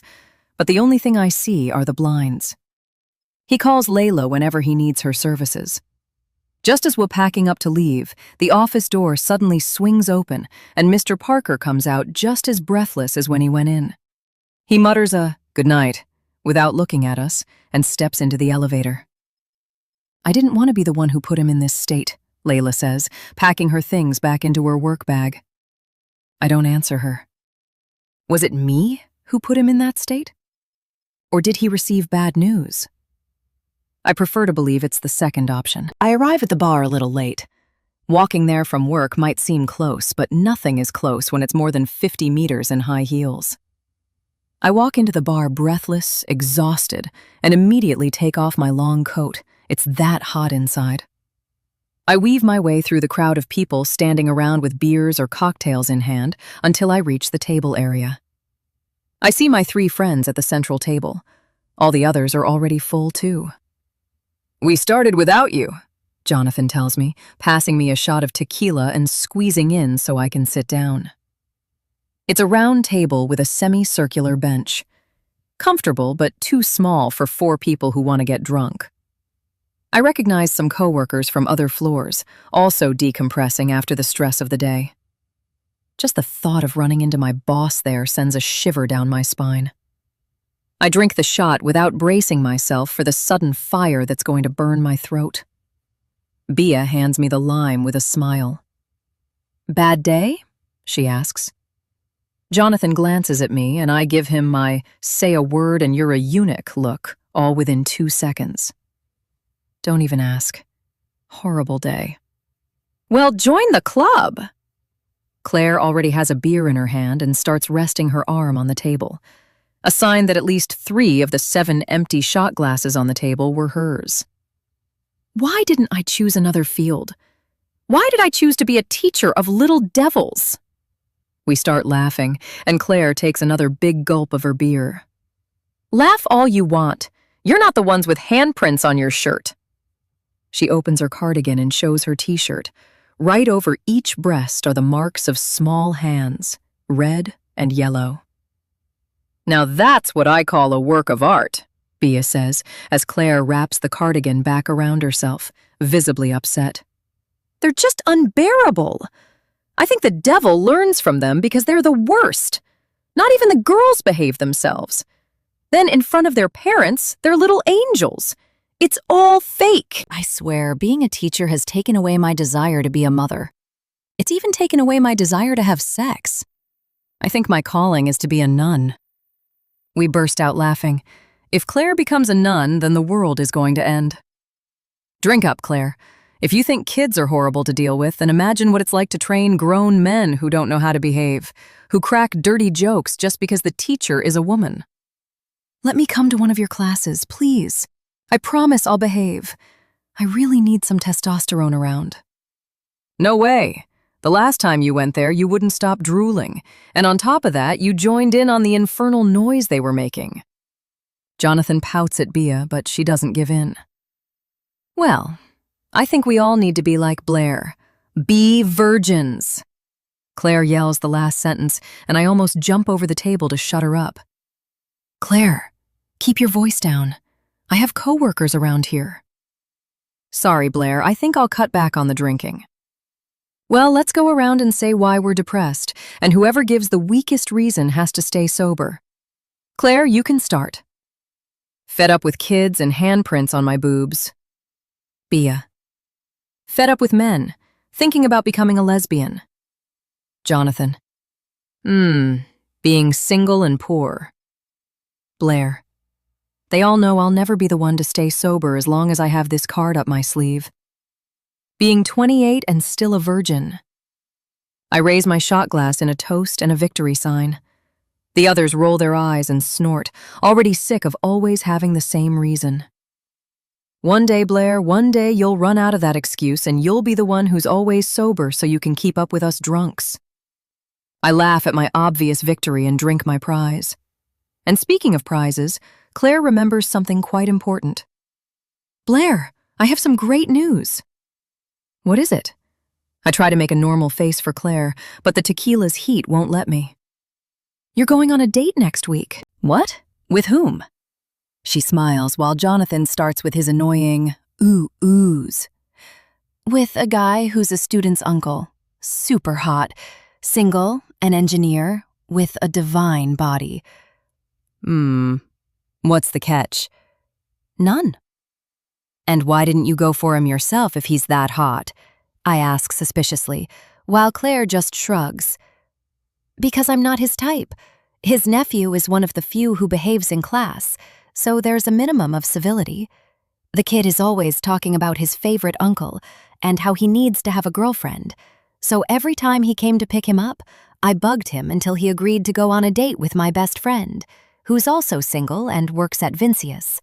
but the only thing I see are the blinds. He calls Layla whenever he needs her services. Just as we're packing up to leave, the office door suddenly swings open and Mr. Parker comes out just as breathless as when he went in. He mutters a "good night" without looking at us and steps into the elevator. "I didn't want to be the one who put him in this state," Layla says, packing her things back into her work bag. I don't answer her. Was it me who put him in that state? Or did he receive bad news? I prefer to believe it's the second option. I arrive at the bar a little late. Walking there from work might seem close, but nothing is close when it's more than 50 meters in high heels. I walk into the bar breathless, exhausted, and immediately take off my long coat. It's that hot inside. I weave my way through the crowd of people standing around with beers or cocktails in hand until I reach the table area. I see my 3 friends at the central table. All the others are already full too. "We started without you," Jonathan tells me, passing me a shot of tequila and squeezing in so I can sit down. It's a round table with a semicircular bench. Comfortable, but too small for 4 people who want to get drunk. I recognize some coworkers from other floors, also decompressing after the stress of the day. Just the thought of running into my boss there sends a shiver down my spine. I drink the shot without bracing myself for the sudden fire that's going to burn my throat. Bia hands me the lime with a smile. "Bad day?" she asks. Jonathan glances at me, and I give him my "say a word and you're a eunuch" look, all within 2 seconds. Don't even ask. Horrible day. "Well, join the club." Claire already has a beer in her hand and starts resting her arm on the table, a sign that at least 3 of the 7 empty shot glasses on the table were hers. Why didn't I choose another field? Why did I choose to be a teacher of little devils? We start laughing, and Claire takes another big gulp of her beer. "Laugh all you want. You're not the ones with handprints on your shirt." She opens her cardigan and shows her t-shirt. Right over each breast are the marks of small hands, red and yellow. "Now that's what I call a work of art," Bia says, as Claire wraps the cardigan back around herself, visibly upset. "They're just unbearable. I think the devil learns from them because they're the worst. Not even the girls behave themselves. Then in front of their parents, they're little angels. It's all fake." I swear, being a teacher has taken away my desire to be a mother. It's even taken away my desire to have sex. I think my calling is to be a nun. We burst out laughing. If Claire becomes a nun, then the world is going to end. Drink up, Claire. If you think kids are horrible to deal with, then imagine what it's like to train grown men who don't know how to behave, who crack dirty jokes just because the teacher is a woman. Let me come to one of your classes, please. I promise I'll behave. I really need some testosterone around. No way. The last time you went there, you wouldn't stop drooling. And on top of that, you joined in on the infernal noise they were making. Jonathan pouts at Bia, but she doesn't give in. Well, I think we all need to be like Blair. Be virgins. Claire yells the last sentence, and I almost jump over the table to shut her up. Claire, keep your voice down. I have coworkers around here. Sorry, Blair, I think I'll cut back on the drinking. Well, let's go around and say why we're depressed, and whoever gives the weakest reason has to stay sober. Claire, you can start. Fed up with kids and handprints on my boobs. Bia. Fed up with men, thinking about becoming a lesbian. Jonathan. Being single and poor. Blair. They all know I'll never be the one to stay sober as long as I have this card up my sleeve. Being 28 and still a virgin. I raise my shot glass in a toast and a victory sign. The others roll their eyes and snort, already sick of always having the same reason. One day, Blair, one day you'll run out of that excuse and you'll be the one who's always sober so you can keep up with us drunks. I laugh at my obvious victory and drink my prize. And speaking of prizes, Claire remembers something quite important. Blair, I have some great news. What is it? I try to make a normal face for Claire, but the tequila's heat won't let me. You're going on a date next week. What? With whom? She smiles while Jonathan starts with his annoying oohs. With a guy who's a student's uncle. Super hot. Single, an engineer, with a divine body. What's the catch? None. And why didn't you go for him yourself if he's that hot? I ask suspiciously, while Claire just shrugs. Because I'm not his type. His nephew is one of the few who behaves in class, so there's a minimum of civility. The kid is always talking about his favorite uncle and how he needs to have a girlfriend. So every time he came to pick him up, I bugged him until he agreed to go on a date with my best friend, who's also single and works at Vincius.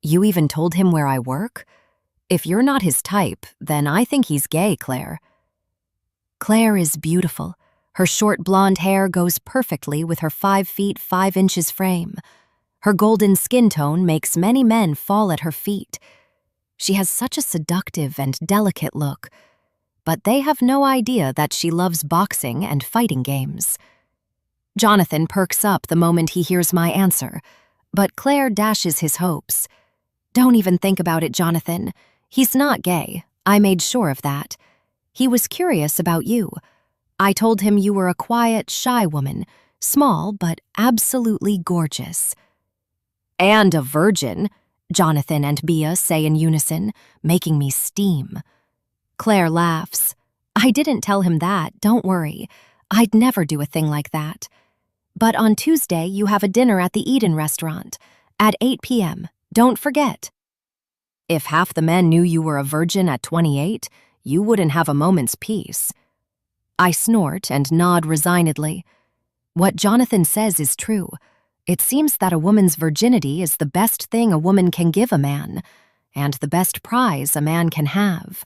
You even told him where I work? If you're not his type, then I think he's gay, Claire. Claire is beautiful. Her short blonde hair goes perfectly with her 5 feet 5 inches frame. Her golden skin tone makes many men fall at her feet. She has such a seductive and delicate look, but they have no idea that she loves boxing and fighting games. Jonathan perks up the moment he hears my answer, but Claire dashes his hopes. Don't even think about it, Jonathan. He's not gay. I made sure of that. He was curious about you. I told him you were a quiet, shy woman, small but absolutely gorgeous. And a virgin, Jonathan and Bea say in unison, making me steam. Claire laughs. I didn't tell him that, don't worry. I'd never do a thing like that. But on Tuesday, you have a dinner at the Eden restaurant at 8 p.m. Don't forget. If half the men knew you were a virgin at 28, you wouldn't have a moment's peace. I snort and nod resignedly. What Jonathan says is true. It seems that a woman's virginity is the best thing a woman can give a man, and the best prize a man can have.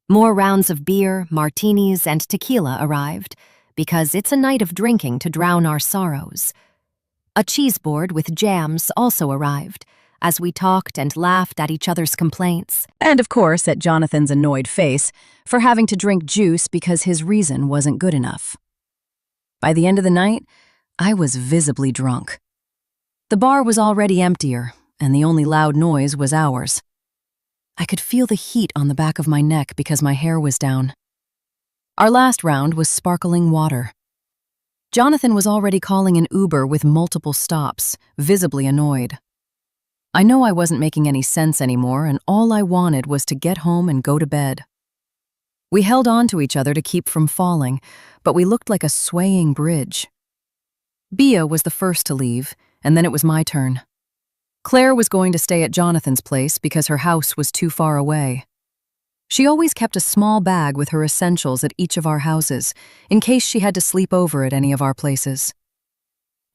More rounds of beer, martinis, and tequila arrived, because it's a night of drinking to drown our sorrows. A cheese board with jams also arrived, as we talked and laughed at each other's complaints. And of course at Jonathan's annoyed face for having to drink juice because his reason wasn't good enough. By the end of the night, I was visibly drunk. The bar was already emptier, and the only loud noise was ours. I could feel the heat on the back of my neck because my hair was down. Our last round was sparkling water. Jonathan was already calling an Uber with multiple stops, visibly annoyed. I know I wasn't making any sense anymore, and all I wanted was to get home and go to bed. We held on to each other to keep from falling, but we looked like a swaying bridge. Bea was the first to leave, and then it was my turn. Claire was going to stay at Jonathan's place because her house was too far away. She always kept a small bag with her essentials at each of our houses, in case she had to sleep over at any of our places.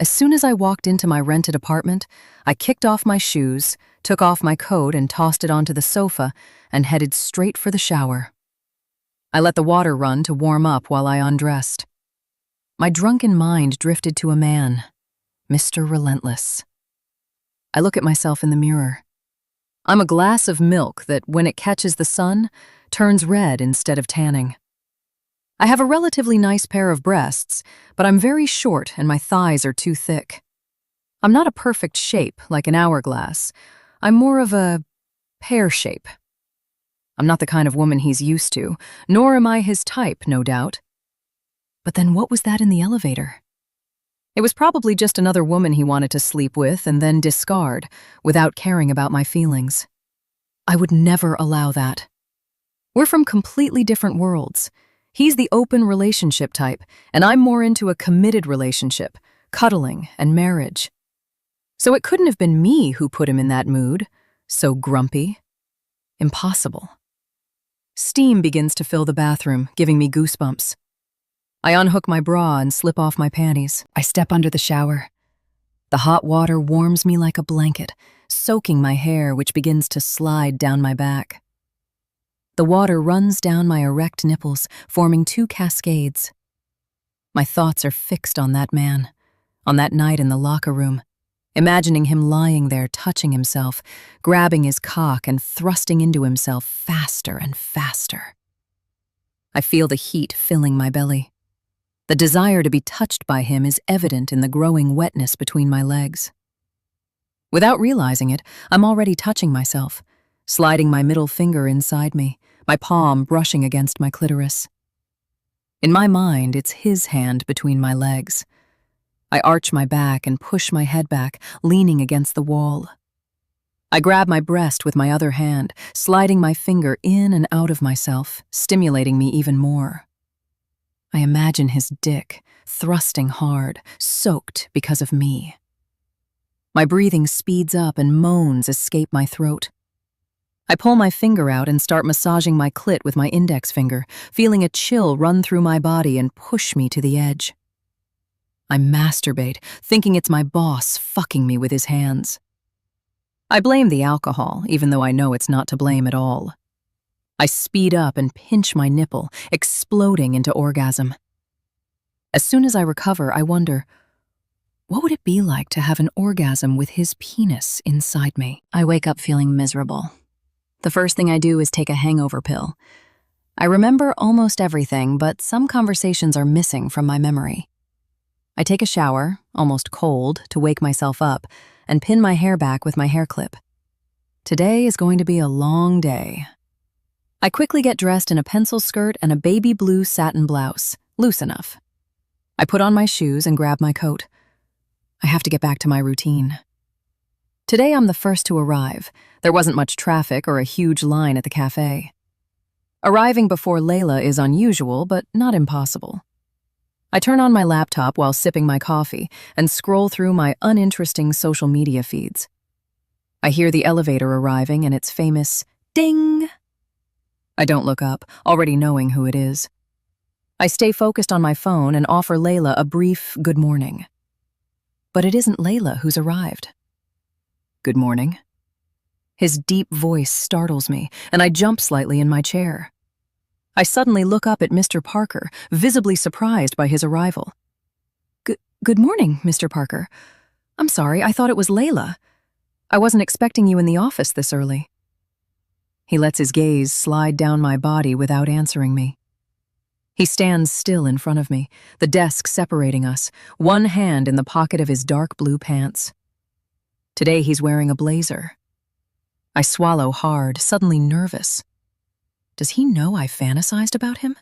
As soon as I walked into my rented apartment, I kicked off my shoes, took off my coat and tossed it onto the sofa, and headed straight for the shower. I let the water run to warm up while I undressed. My drunken mind drifted to a man, Mr. Relentless. I look at myself in the mirror. I'm a glass of milk that, when it catches the sun, turns red instead of tanning. I have a relatively nice pair of breasts, but I'm very short and my thighs are too thick. I'm not a perfect shape like an hourglass. I'm more of a pear shape. I'm not the kind of woman he's used to, nor am I his type, no doubt. But then what was that in the elevator? It was probably just another woman he wanted to sleep with and then discard, without caring about my feelings. I would never allow that. We're from completely different worlds. He's the open relationship type, and I'm more into a committed relationship, cuddling, and marriage. So it couldn't have been me who put him in that mood, so grumpy. Impossible. Steam begins to fill the bathroom, giving me goosebumps. I unhook my bra and slip off my panties. I step under the shower. The hot water warms me like a blanket, soaking my hair, which begins to slide down my back. The water runs down my erect nipples, forming two cascades. My thoughts are fixed on that man, on that night in the locker room, imagining him lying there touching himself, grabbing his cock and thrusting into himself faster and faster. I feel the heat filling my belly. The desire to be touched by him is evident in the growing wetness between my legs. Without realizing it, I'm already touching myself, sliding my middle finger inside me, my palm brushing against my clitoris. In my mind, it's his hand between my legs. I arch my back and push my head back, leaning against the wall. I grab my breast with my other hand, sliding my finger in and out of myself, stimulating me even more. I imagine his dick, thrusting hard, soaked because of me. My breathing speeds up and moans escape my throat. I pull my finger out and start massaging my clit with my index finger, feeling a chill run through my body and push me to the edge. I masturbate, thinking it's my boss fucking me with his hands. I blame the alcohol, even though I know it's not to blame at all. I speed up and pinch my nipple, exploding into orgasm. As soon as I recover, I wonder, what would it be like to have an orgasm with his penis inside me? I wake up feeling miserable. The first thing I do is take a hangover pill. I remember almost everything, but some conversations are missing from my memory. I take a shower, almost cold, to wake myself up, and pin my hair back with my hair clip. Today is going to be a long day. I quickly get dressed in a pencil skirt and a baby blue satin blouse, loose enough. I put on my shoes and grab my coat. I have to get back to my routine. Today I'm the first to arrive. There wasn't much traffic or a huge line at the cafe. Arriving before Layla is unusual, but not impossible. I turn on my laptop while sipping my coffee and scroll through my uninteresting social media feeds. I hear the elevator arriving and its famous ding. I don't look up, already knowing who it is. I stay focused on my phone and offer Layla a brief good morning. But it isn't Layla who's arrived. Good morning. His deep voice startles me, and I jump slightly in my chair. I suddenly look up at Mr. Parker, visibly surprised by his arrival. Good morning, Mr. Parker. I'm sorry, I thought it was Layla. I wasn't expecting you in the office this early. He lets his gaze slide down my body without answering me. He stands still in front of me, the desk separating us, one hand in the pocket of his dark blue pants. Today he's wearing a blazer. I swallow hard, suddenly nervous. Does he know I fantasized about him?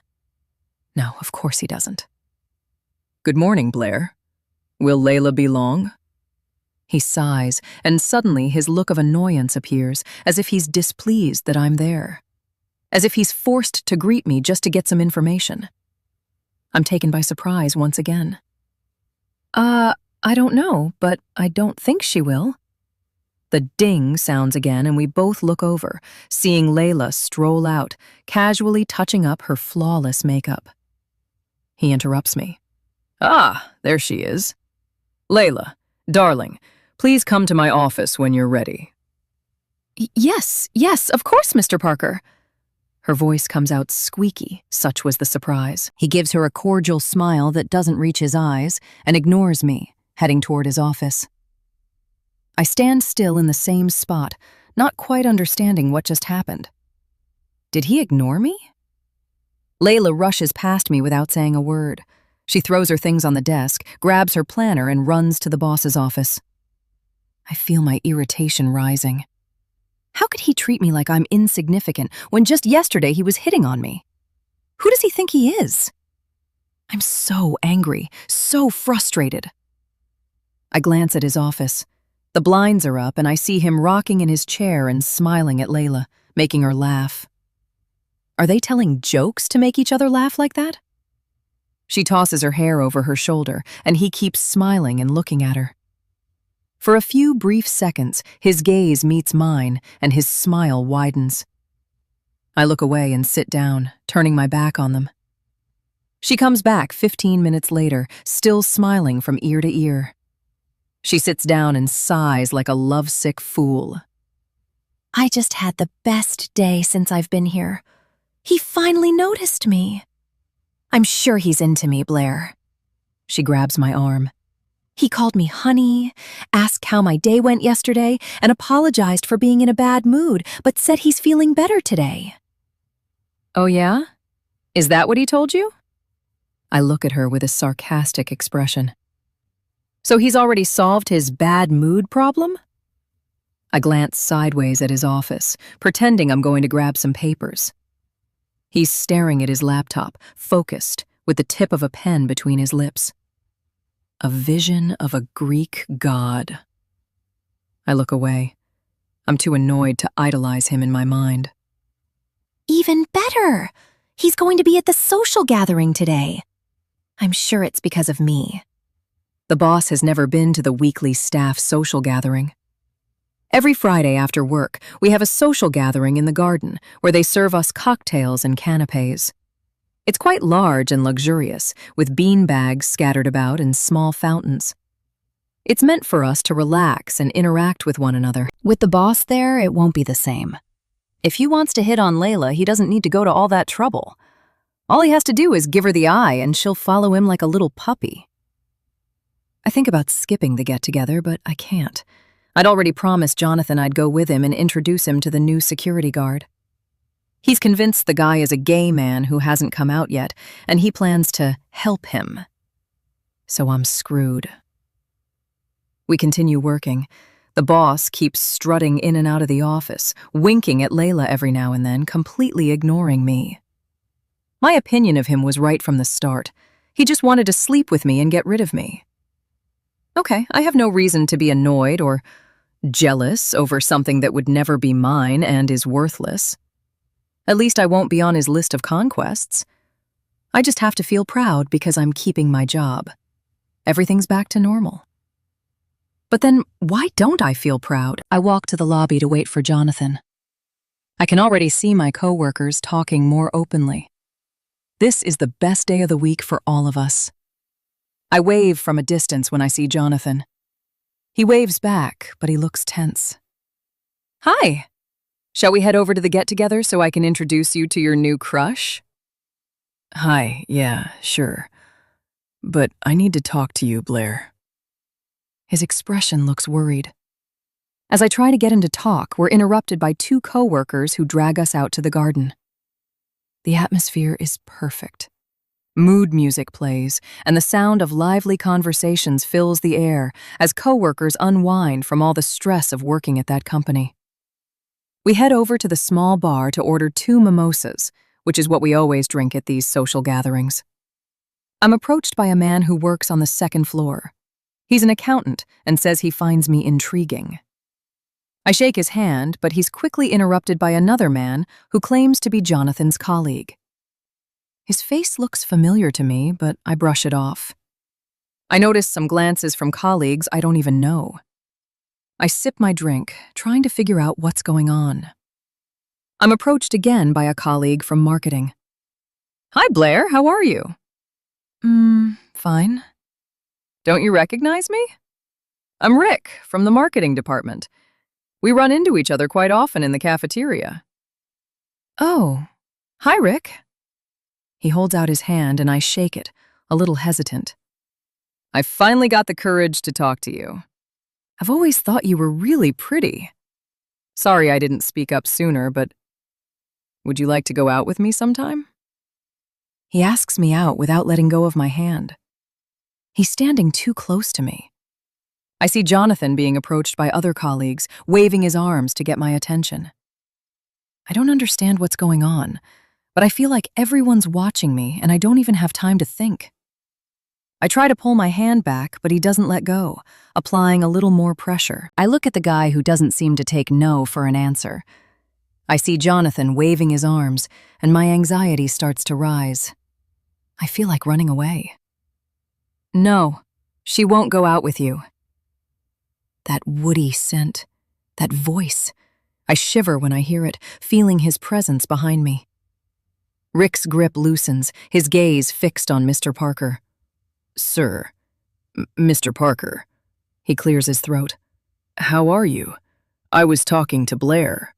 No, of course he doesn't. Good morning, Blair. Will Layla be long? He sighs, and suddenly his look of annoyance appears, as if he's displeased that I'm there. As if he's forced to greet me just to get some information. I'm taken by surprise once again. I don't know, but I don't think she will. The ding sounds again, and we both look over, seeing Layla stroll out, casually touching up her flawless makeup. He interrupts me. Ah, there she is. Layla, darling, please come to my office when you're ready. Yes, of course, Mr. Parker. Her voice comes out squeaky, such was the surprise. He gives her a cordial smile that doesn't reach his eyes and ignores me, heading toward his office. I stand still in the same spot, not quite understanding what just happened. Did he ignore me? Layla rushes past me without saying a word. She throws her things on the desk, grabs her planner, and runs to the boss's office. I feel my irritation rising. How could he treat me like I'm insignificant when just yesterday he was hitting on me? Who does he think he is? I'm so angry, so frustrated. I glance at his office. The blinds are up, and I see him rocking in his chair and smiling at Layla, making her laugh. Are they telling jokes to make each other laugh like that? She tosses her hair over her shoulder, and he keeps smiling and looking at her. For a few brief seconds, his gaze meets mine, and his smile widens. I look away and sit down, turning my back on them. She comes back 15 minutes later, still smiling from ear to ear. She sits down and sighs like a lovesick fool. I just had the best day since I've been here. He finally noticed me. I'm sure he's into me, Blair. She grabs my arm. He called me honey, asked how my day went yesterday, and apologized for being in a bad mood, but said he's feeling better today. Oh yeah? Is that what he told you? I look at her with a sarcastic expression. So he's already solved his bad mood problem? I glance sideways at his office, pretending I'm going to grab some papers. He's staring at his laptop, focused, with the tip of a pen between his lips. A vision of a Greek god. I look away. I'm too annoyed to idolize him in my mind. Even better! He's going to be at the social gathering today. I'm sure it's because of me. The boss has never been to the weekly staff social gathering. Every Friday after work, we have a social gathering in the garden where they serve us cocktails and canapes. It's quite large and luxurious, with bean bags scattered about and small fountains. It's meant for us to relax and interact with one another. With the boss there, it won't be the same. If he wants to hit on Layla, he doesn't need to go to all that trouble. All he has to do is give her the eye and she'll follow him like a little puppy. I think about skipping the get-together, but I can't. I'd already promised Jonathan I'd go with him and introduce him to the new security guard. He's convinced the guy is a gay man who hasn't come out yet, and he plans to help him. So I'm screwed. We continue working. The boss keeps strutting in and out of the office, winking at Layla every now and then, completely ignoring me. My opinion of him was right from the start. He just wanted to sleep with me and get rid of me. Okay, I have no reason to be annoyed or jealous over something that would never be mine and is worthless. At least I won't be on his list of conquests. I just have to feel proud because I'm keeping my job. Everything's back to normal. But then, why don't I feel proud? I walk to the lobby to wait for Jonathan. I can already see my coworkers talking more openly. This is the best day of the week for all of us. I wave from a distance when I see Jonathan. He waves back, but he looks tense. Hi! Shall we head over to the get-together so I can introduce you to your new crush? Hi, yeah, sure. But I need to talk to you, Blair. His expression looks worried. As I try to get him to talk, we're interrupted by two coworkers who drag us out to the garden. The atmosphere is perfect. Mood music plays, and the sound of lively conversations fills the air as coworkers unwind from all the stress of working at that company. We head over to the small bar to order 2 mimosas, which is what we always drink at these social gatherings. I'm approached by a man who works on the 2nd floor. He's an accountant and says he finds me intriguing. I shake his hand, but he's quickly interrupted by another man who claims to be Jonathan's colleague. His face looks familiar to me, but I brush it off. I notice some glances from colleagues I don't even know. I sip my drink, trying to figure out what's going on. I'm approached again by a colleague from marketing. Hi, Blair, how are you? Fine. Don't you recognize me? I'm Rick, from the marketing department. We run into each other quite often in the cafeteria. Oh, hi, Rick. He holds out his hand and I shake it, a little hesitant. I finally got the courage to talk to you. I've always thought you were really pretty. Sorry I didn't speak up sooner, but would you like to go out with me sometime? He asks me out without letting go of my hand. He's standing too close to me. I see Jonathan being approached by other colleagues, waving his arms to get my attention. I don't understand what's going on, but I feel like everyone's watching me and I don't even have time to think. I try to pull my hand back, but he doesn't let go, applying a little more pressure. I look at the guy who doesn't seem to take no for an answer. I see Jonathan waving his arms, and my anxiety starts to rise. I feel like running away. No, she won't go out with you. That woody scent, that voice. I shiver when I hear it, feeling his presence behind me. Rick's grip loosens, his gaze fixed on Mr. Parker. "Sir, Mr. Parker." He clears his throat. "How are you? I was talking to Blair."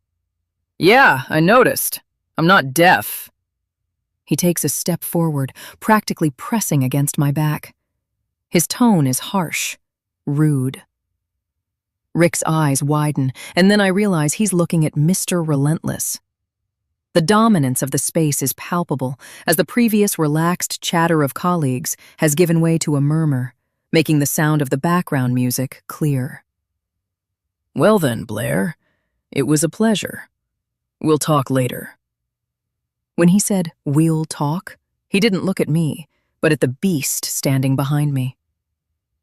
"Yeah, I noticed. I'm not deaf." He takes a step forward, practically pressing against my back. His tone is harsh, rude. Rick's eyes widen, and then I realize he's looking at Mr. Relentless. The dominance of the space is palpable, as the previous relaxed chatter of colleagues has given way to a murmur, making the sound of the background music clear. "Well then, Blair, it was a pleasure. We'll talk later." When he said, "We'll talk," he didn't look at me, but at the beast standing behind me.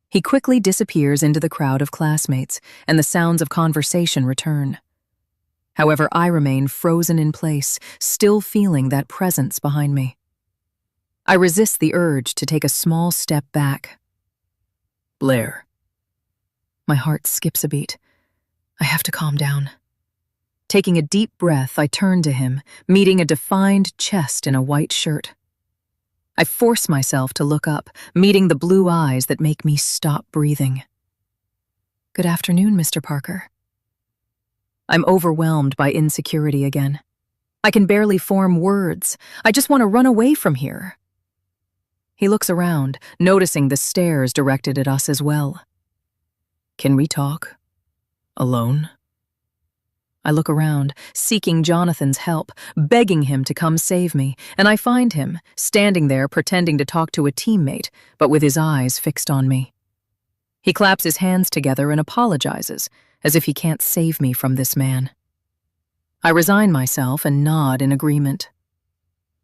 He quickly disappears into the crowd of classmates, and the sounds of conversation return. However, I remain frozen in place, still feeling that presence behind me. I resist the urge to take a small step back. "Blair." My heart skips a beat. I have to calm down. Taking a deep breath, I turn to him, meeting a defined chest in a white shirt. I force myself to look up, meeting the blue eyes that make me stop breathing. "Good afternoon, Mr. Parker." I'm overwhelmed by insecurity again. I can barely form words. I just want to run away from here. He looks around, noticing the stares directed at us as well. "Can we talk? Alone?" I look around, seeking Jonathan's help, begging him to come save me, and I find him, standing there pretending to talk to a teammate, but with his eyes fixed on me. He claps his hands together and apologizes, as if he can't save me from this man. I resign myself and nod in agreement.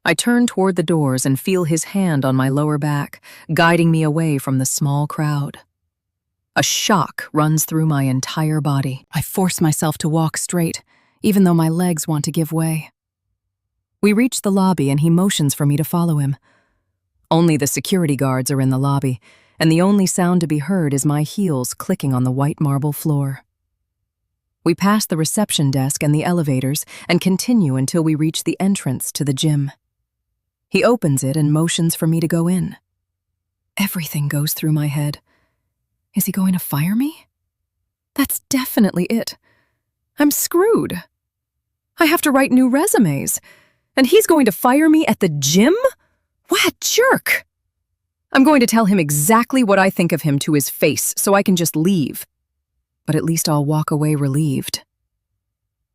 I turn toward the doors and feel his hand on my lower back, guiding me away from the small crowd. A shock runs through my entire body. I force myself to walk straight, even though my legs want to give way. We reach the lobby and he motions for me to follow him. Only the security guards are in the lobby, and the only sound to be heard is my heels clicking on the white marble floor. We pass the reception desk and the elevators and continue until we reach the entrance to the gym. He opens it and motions for me to go in. Everything goes through my head. Is he going to fire me? That's definitely it. I'm screwed. I have to write new resumes, and he's going to fire me at the gym? What a jerk! I'm going to tell him exactly what I think of him to his face so I can just leave. But at least I'll walk away relieved.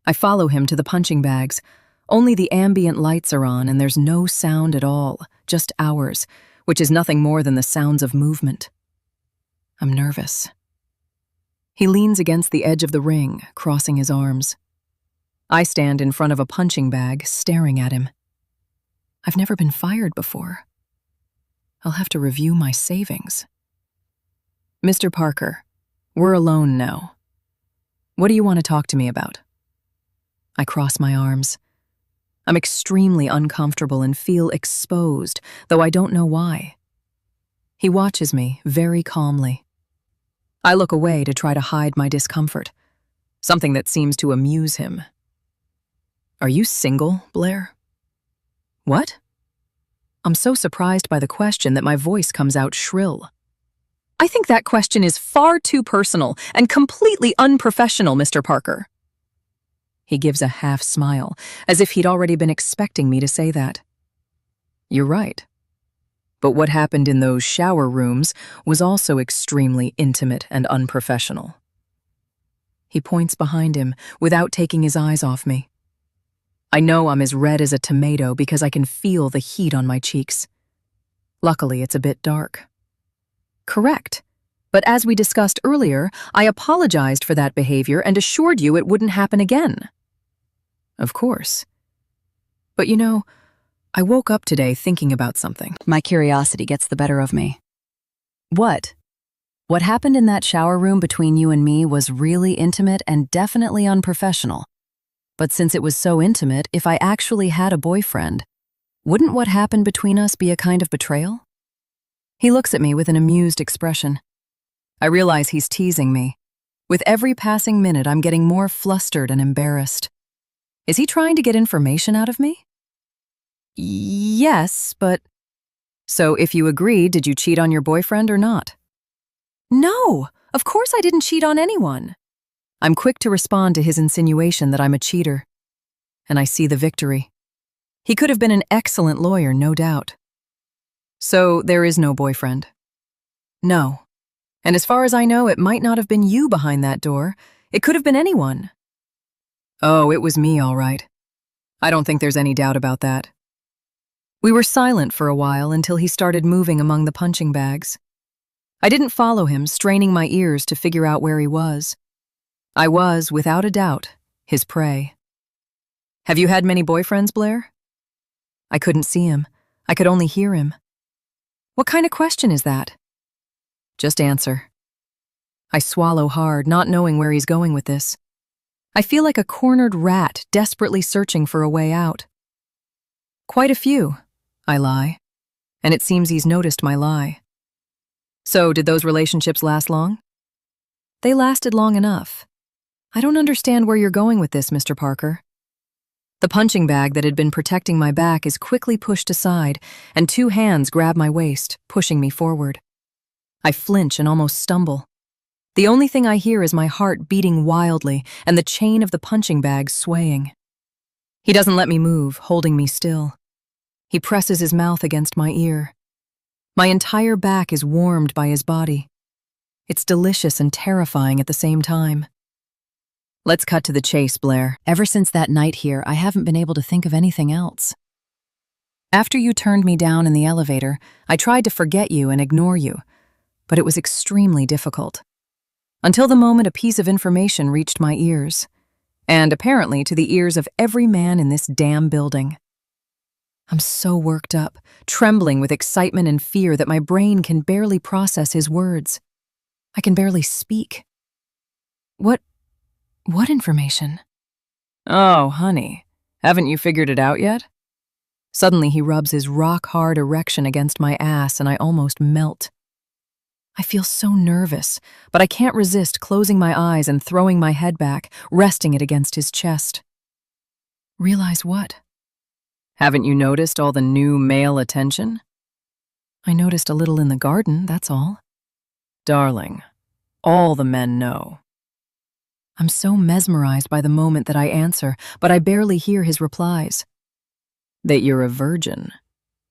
I follow him to the punching bags. Only the ambient lights are on and there's no sound at all, just ours, which is nothing more than the sounds of movement. I'm nervous. He leans against the edge of the ring, crossing his arms. I stand in front of a punching bag, staring at him. I've never been fired before. I'll have to review my savings. "Mr. Parker, we're alone now. What do you want to talk to me about?" I cross my arms. I'm extremely uncomfortable and feel exposed, though I don't know why. He watches me very calmly. I look away to try to hide my discomfort, something that seems to amuse him. "Are you single, Blair?" "What?" I'm so surprised by the question that my voice comes out shrill. "I think that question is far too personal and completely unprofessional, Mr. Parker." He gives a half smile, as if he'd already been expecting me to say that. "You're right. But what happened in those shower rooms was also extremely intimate and unprofessional." He points behind him without taking his eyes off me. I know I'm as red as a tomato because I can feel the heat on my cheeks. Luckily, it's a bit dark. "Correct. But as we discussed earlier, I apologized for that behavior and assured you it wouldn't happen again." "Of course. But I woke up today thinking about something." My curiosity gets the better of me. "What? What happened in that shower room between you and me was really intimate and definitely unprofessional. But since it was so intimate, if I actually had a boyfriend, wouldn't what happened between us be a kind of betrayal?" He looks at me with an amused expression. I realize he's teasing me. With every passing minute, I'm getting more flustered and embarrassed. Is he trying to get information out of me? Yes, but... So if you agree, did you cheat on your boyfriend or not? No, of course I didn't cheat on anyone. I'm quick to respond to his insinuation that I'm a cheater. And I see the victory. He could have been an excellent lawyer, no doubt. So there is no boyfriend? No. And as far as I know, it might not have been you behind that door. It could have been anyone. Oh, it was me, all right. I don't think there's any doubt about that. We were silent for a while until he started moving among the punching bags. I didn't follow him, straining my ears to figure out where he was. I was, without a doubt, his prey. Have you had many boyfriends, Blair? I couldn't see him. I could only hear him. What kind of question is that? Just answer. I swallow hard, not knowing where he's going with this. I feel like a cornered rat desperately searching for a way out. Quite a few, I lie, and it seems he's noticed my lie. So, did those relationships last long? They lasted long enough. I don't understand where you're going with this, Mr. Parker. The punching bag that had been protecting my back is quickly pushed aside, and two hands grab my waist, pushing me forward. I flinch and almost stumble. The only thing I hear is my heart beating wildly and the chain of the punching bag swaying. He doesn't let me move, holding me still. He presses his mouth against my ear. My entire back is warmed by his body. It's delicious and terrifying at the same time. Let's cut to the chase, Blair. Ever since that night here, I haven't been able to think of anything else. After you turned me down in the elevator, I tried to forget you and ignore you, but it was extremely difficult. Until the moment a piece of information reached my ears, and apparently to the ears of every man in this damn building. I'm so worked up, trembling with excitement and fear that my brain can barely process his words. I can barely speak. What information? Oh, honey, haven't you figured it out yet? Suddenly he rubs his rock-hard erection against my ass and I almost melt. I feel so nervous, but I can't resist closing my eyes and throwing my head back, resting it against his chest. Realize what? Haven't you noticed all the new male attention? I noticed a little in the garden, that's all. Darling, all the men know. I'm so mesmerized by the moment that I answer, but I barely hear his replies. That you're a virgin,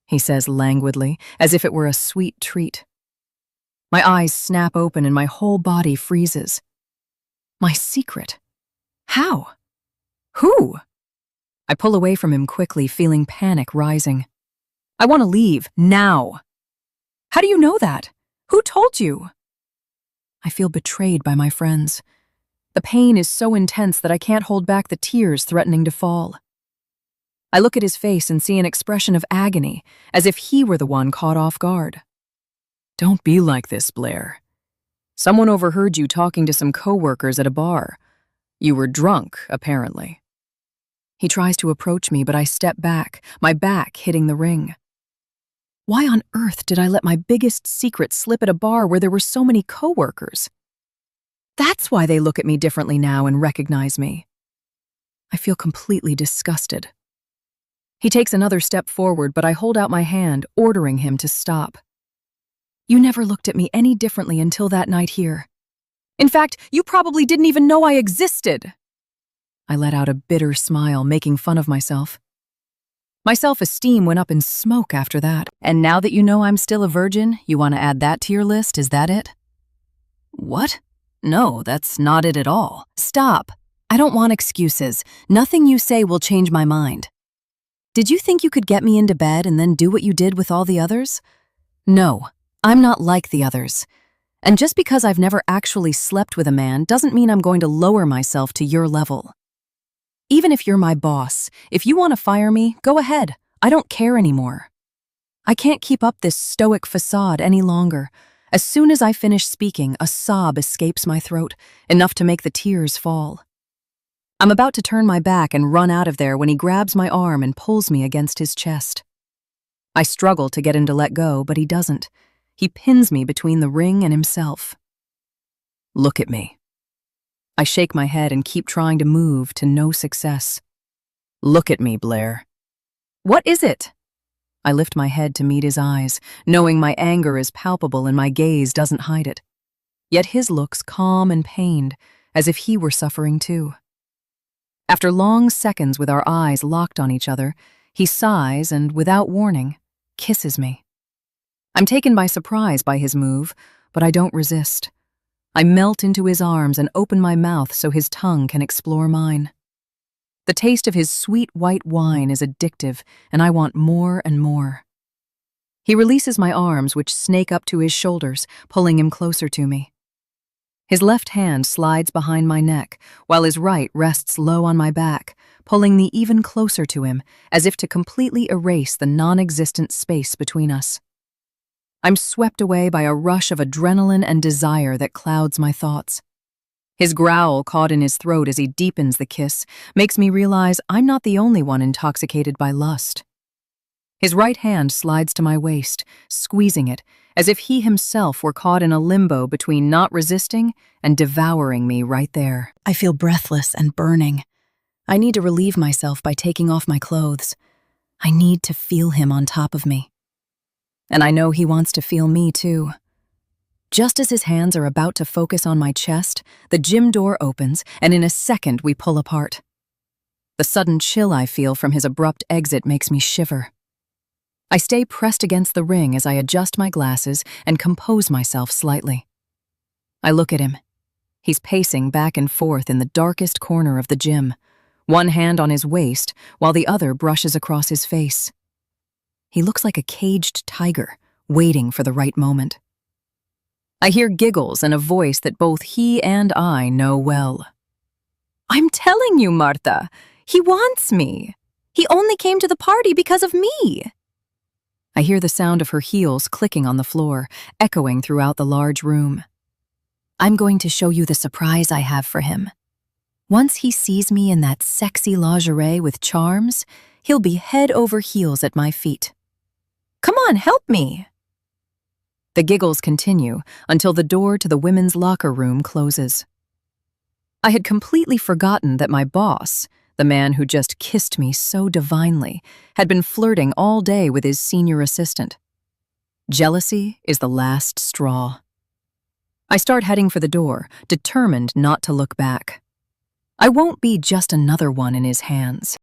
he says languidly, as if it were a sweet treat. My eyes snap open and my whole body freezes. My secret? How? Who? I pull away from him quickly, feeling panic rising. I want to leave, now. How do you know that? Who told you? I feel betrayed by my friends. The pain is so intense that I can't hold back the tears threatening to fall. I look at his face and see an expression of agony, as if he were the one caught off guard. Don't be like this, Blair. Someone overheard you talking to some coworkers at a bar. You were drunk, apparently. He tries to approach me, but I step back, my back hitting the ring. Why on earth did I let my biggest secret slip at a bar where there were so many coworkers? That's why they look at me differently now and recognize me. I feel completely disgusted. He takes another step forward, but I hold out my hand, ordering him to stop. You never looked at me any differently until that night here. In fact, you probably didn't even know I existed. I let out a bitter smile, making fun of myself. My self-esteem went up in smoke after that. And now that you know I'm still a virgin, you want to add that to your list, is that it? What? No, that's not it at all. Stop. I don't want excuses. Nothing you say will change my mind. Did you think you could get me into bed and then do what you did with all the others? No, I'm not like the others. And just because I've never actually slept with a man doesn't mean I'm going to lower myself to your level. Even if you're my boss, if you want to fire me, go ahead. I don't care anymore. I can't keep up this stoic facade any longer. As soon as I finish speaking, a sob escapes my throat, enough to make the tears fall. I'm about to turn my back and run out of there when he grabs my arm and pulls me against his chest. I struggle to get him to let go, but he doesn't. He pins me between the ring and himself. Look at me. I shake my head and keep trying to move, to no success. Look at me, Blair. What is it? I lift my head to meet his eyes, knowing my anger is palpable and my gaze doesn't hide it. Yet his looks calm and pained, as if he were suffering too. After long seconds with our eyes locked on each other, he sighs and, without warning, kisses me. I'm taken by surprise by his move, but I don't resist. I melt into his arms and open my mouth so his tongue can explore mine. The taste of his sweet white wine is addictive, and I want more and more. He releases my arms, which snake up to his shoulders, pulling him closer to me. His left hand slides behind my neck, while his right rests low on my back, pulling me even closer to him, as if to completely erase the non-existent space between us. I'm swept away by a rush of adrenaline and desire that clouds my thoughts. His growl caught in his throat as he deepens the kiss makes me realize I'm not the only one intoxicated by lust. His right hand slides to my waist, squeezing it, as if he himself were caught in a limbo between not resisting and devouring me right there. I feel breathless and burning. I need to relieve myself by taking off my clothes. I need to feel him on top of me. And I know he wants to feel me too. Just as his hands are about to focus on my chest, the gym door opens, and in a second we pull apart. The sudden chill I feel from his abrupt exit makes me shiver. I stay pressed against the ring as I adjust my glasses and compose myself slightly. I look at him. He's pacing back and forth in the darkest corner of the gym, one hand on his waist while the other brushes across his face. He looks like a caged tiger, waiting for the right moment. I hear giggles and a voice that both he and I know well. "I'm telling you, Martha, he wants me. He only came to the party because of me." I hear the sound of her heels clicking on the floor, echoing throughout the large room. "I'm going to show you the surprise I have for him. Once he sees me in that sexy lingerie with charms, he'll be head over heels at my feet. Come on, help me." The giggles continue until the door to the women's locker room closes. I had completely forgotten that my boss, the man who just kissed me so divinely, had been flirting all day with his senior assistant. Jealousy is the last straw. I start heading for the door, determined not to look back. I won't be just another one in his hands.